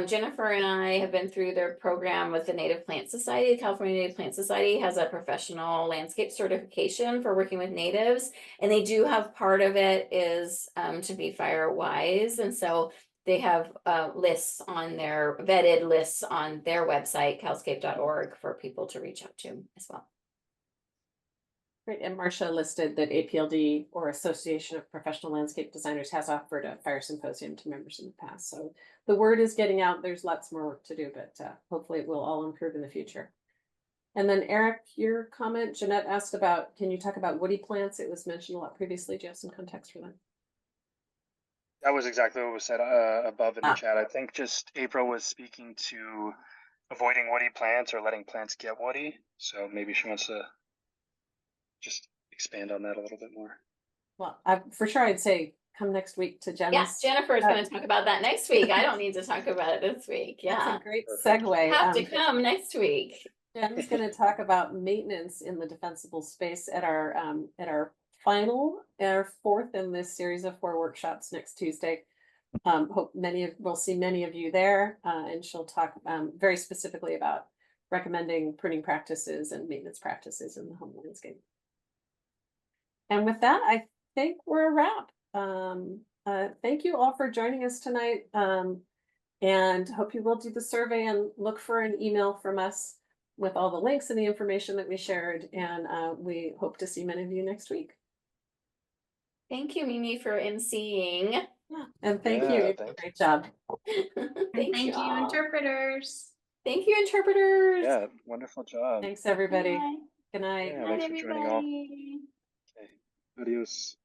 Jennifer and I have been through their program with the Native Plant Society. The California Native Plant Society has a professional landscape certification for working with natives, and they do have part of it is to be fire wise, and so they have lists on their vetted lists on their website, calscape.org, for people to reach out to as well. Great, and Marcia listed that APLD, or Association of Professional Landscape Designers, has offered a fire symposium to members in the past. So the word is getting out. There's lots more work to do, but hopefully it will all improve in the future. And then Eric, your comment, Jeanette asked about, can you talk about woody plants? It was mentioned a lot previously. Do you have some context for that? That was exactly what was said above in the chat. I think just April was speaking to avoiding woody plants or letting plants get woody. So maybe she wants to just expand on that a little bit more. Well, for sure, I'd say come next week to Jen's. Yes, Jennifer is going to talk about that next week. I don't need to talk about it this week. That's Yeah, a great Perfect. segue. have to come next week. Jen's going to talk about maintenance in the defensible space at our final, our fourth in this series of 4 workshops next Tuesday. Hope we'll see many of you there, and she'll talk very specifically about recommending pruning practices and maintenance practices in the home landscape. And with that, I think we're a wrap. Thank you all for joining us tonight, and hope you will do the survey and look for an email from us with all the links and the information that we shared. And we hope to see many of you next week. Thank you, Mimi, for emceeing. Yeah. And thank you. Yeah, You did a great job. Thank Thank you, all. interpreters. Thank you, interpreters. Yeah, wonderful job. Thanks, everybody. Bye. Good night. Yeah, Good night, thanks for joining all. everybody. Okay. Adios.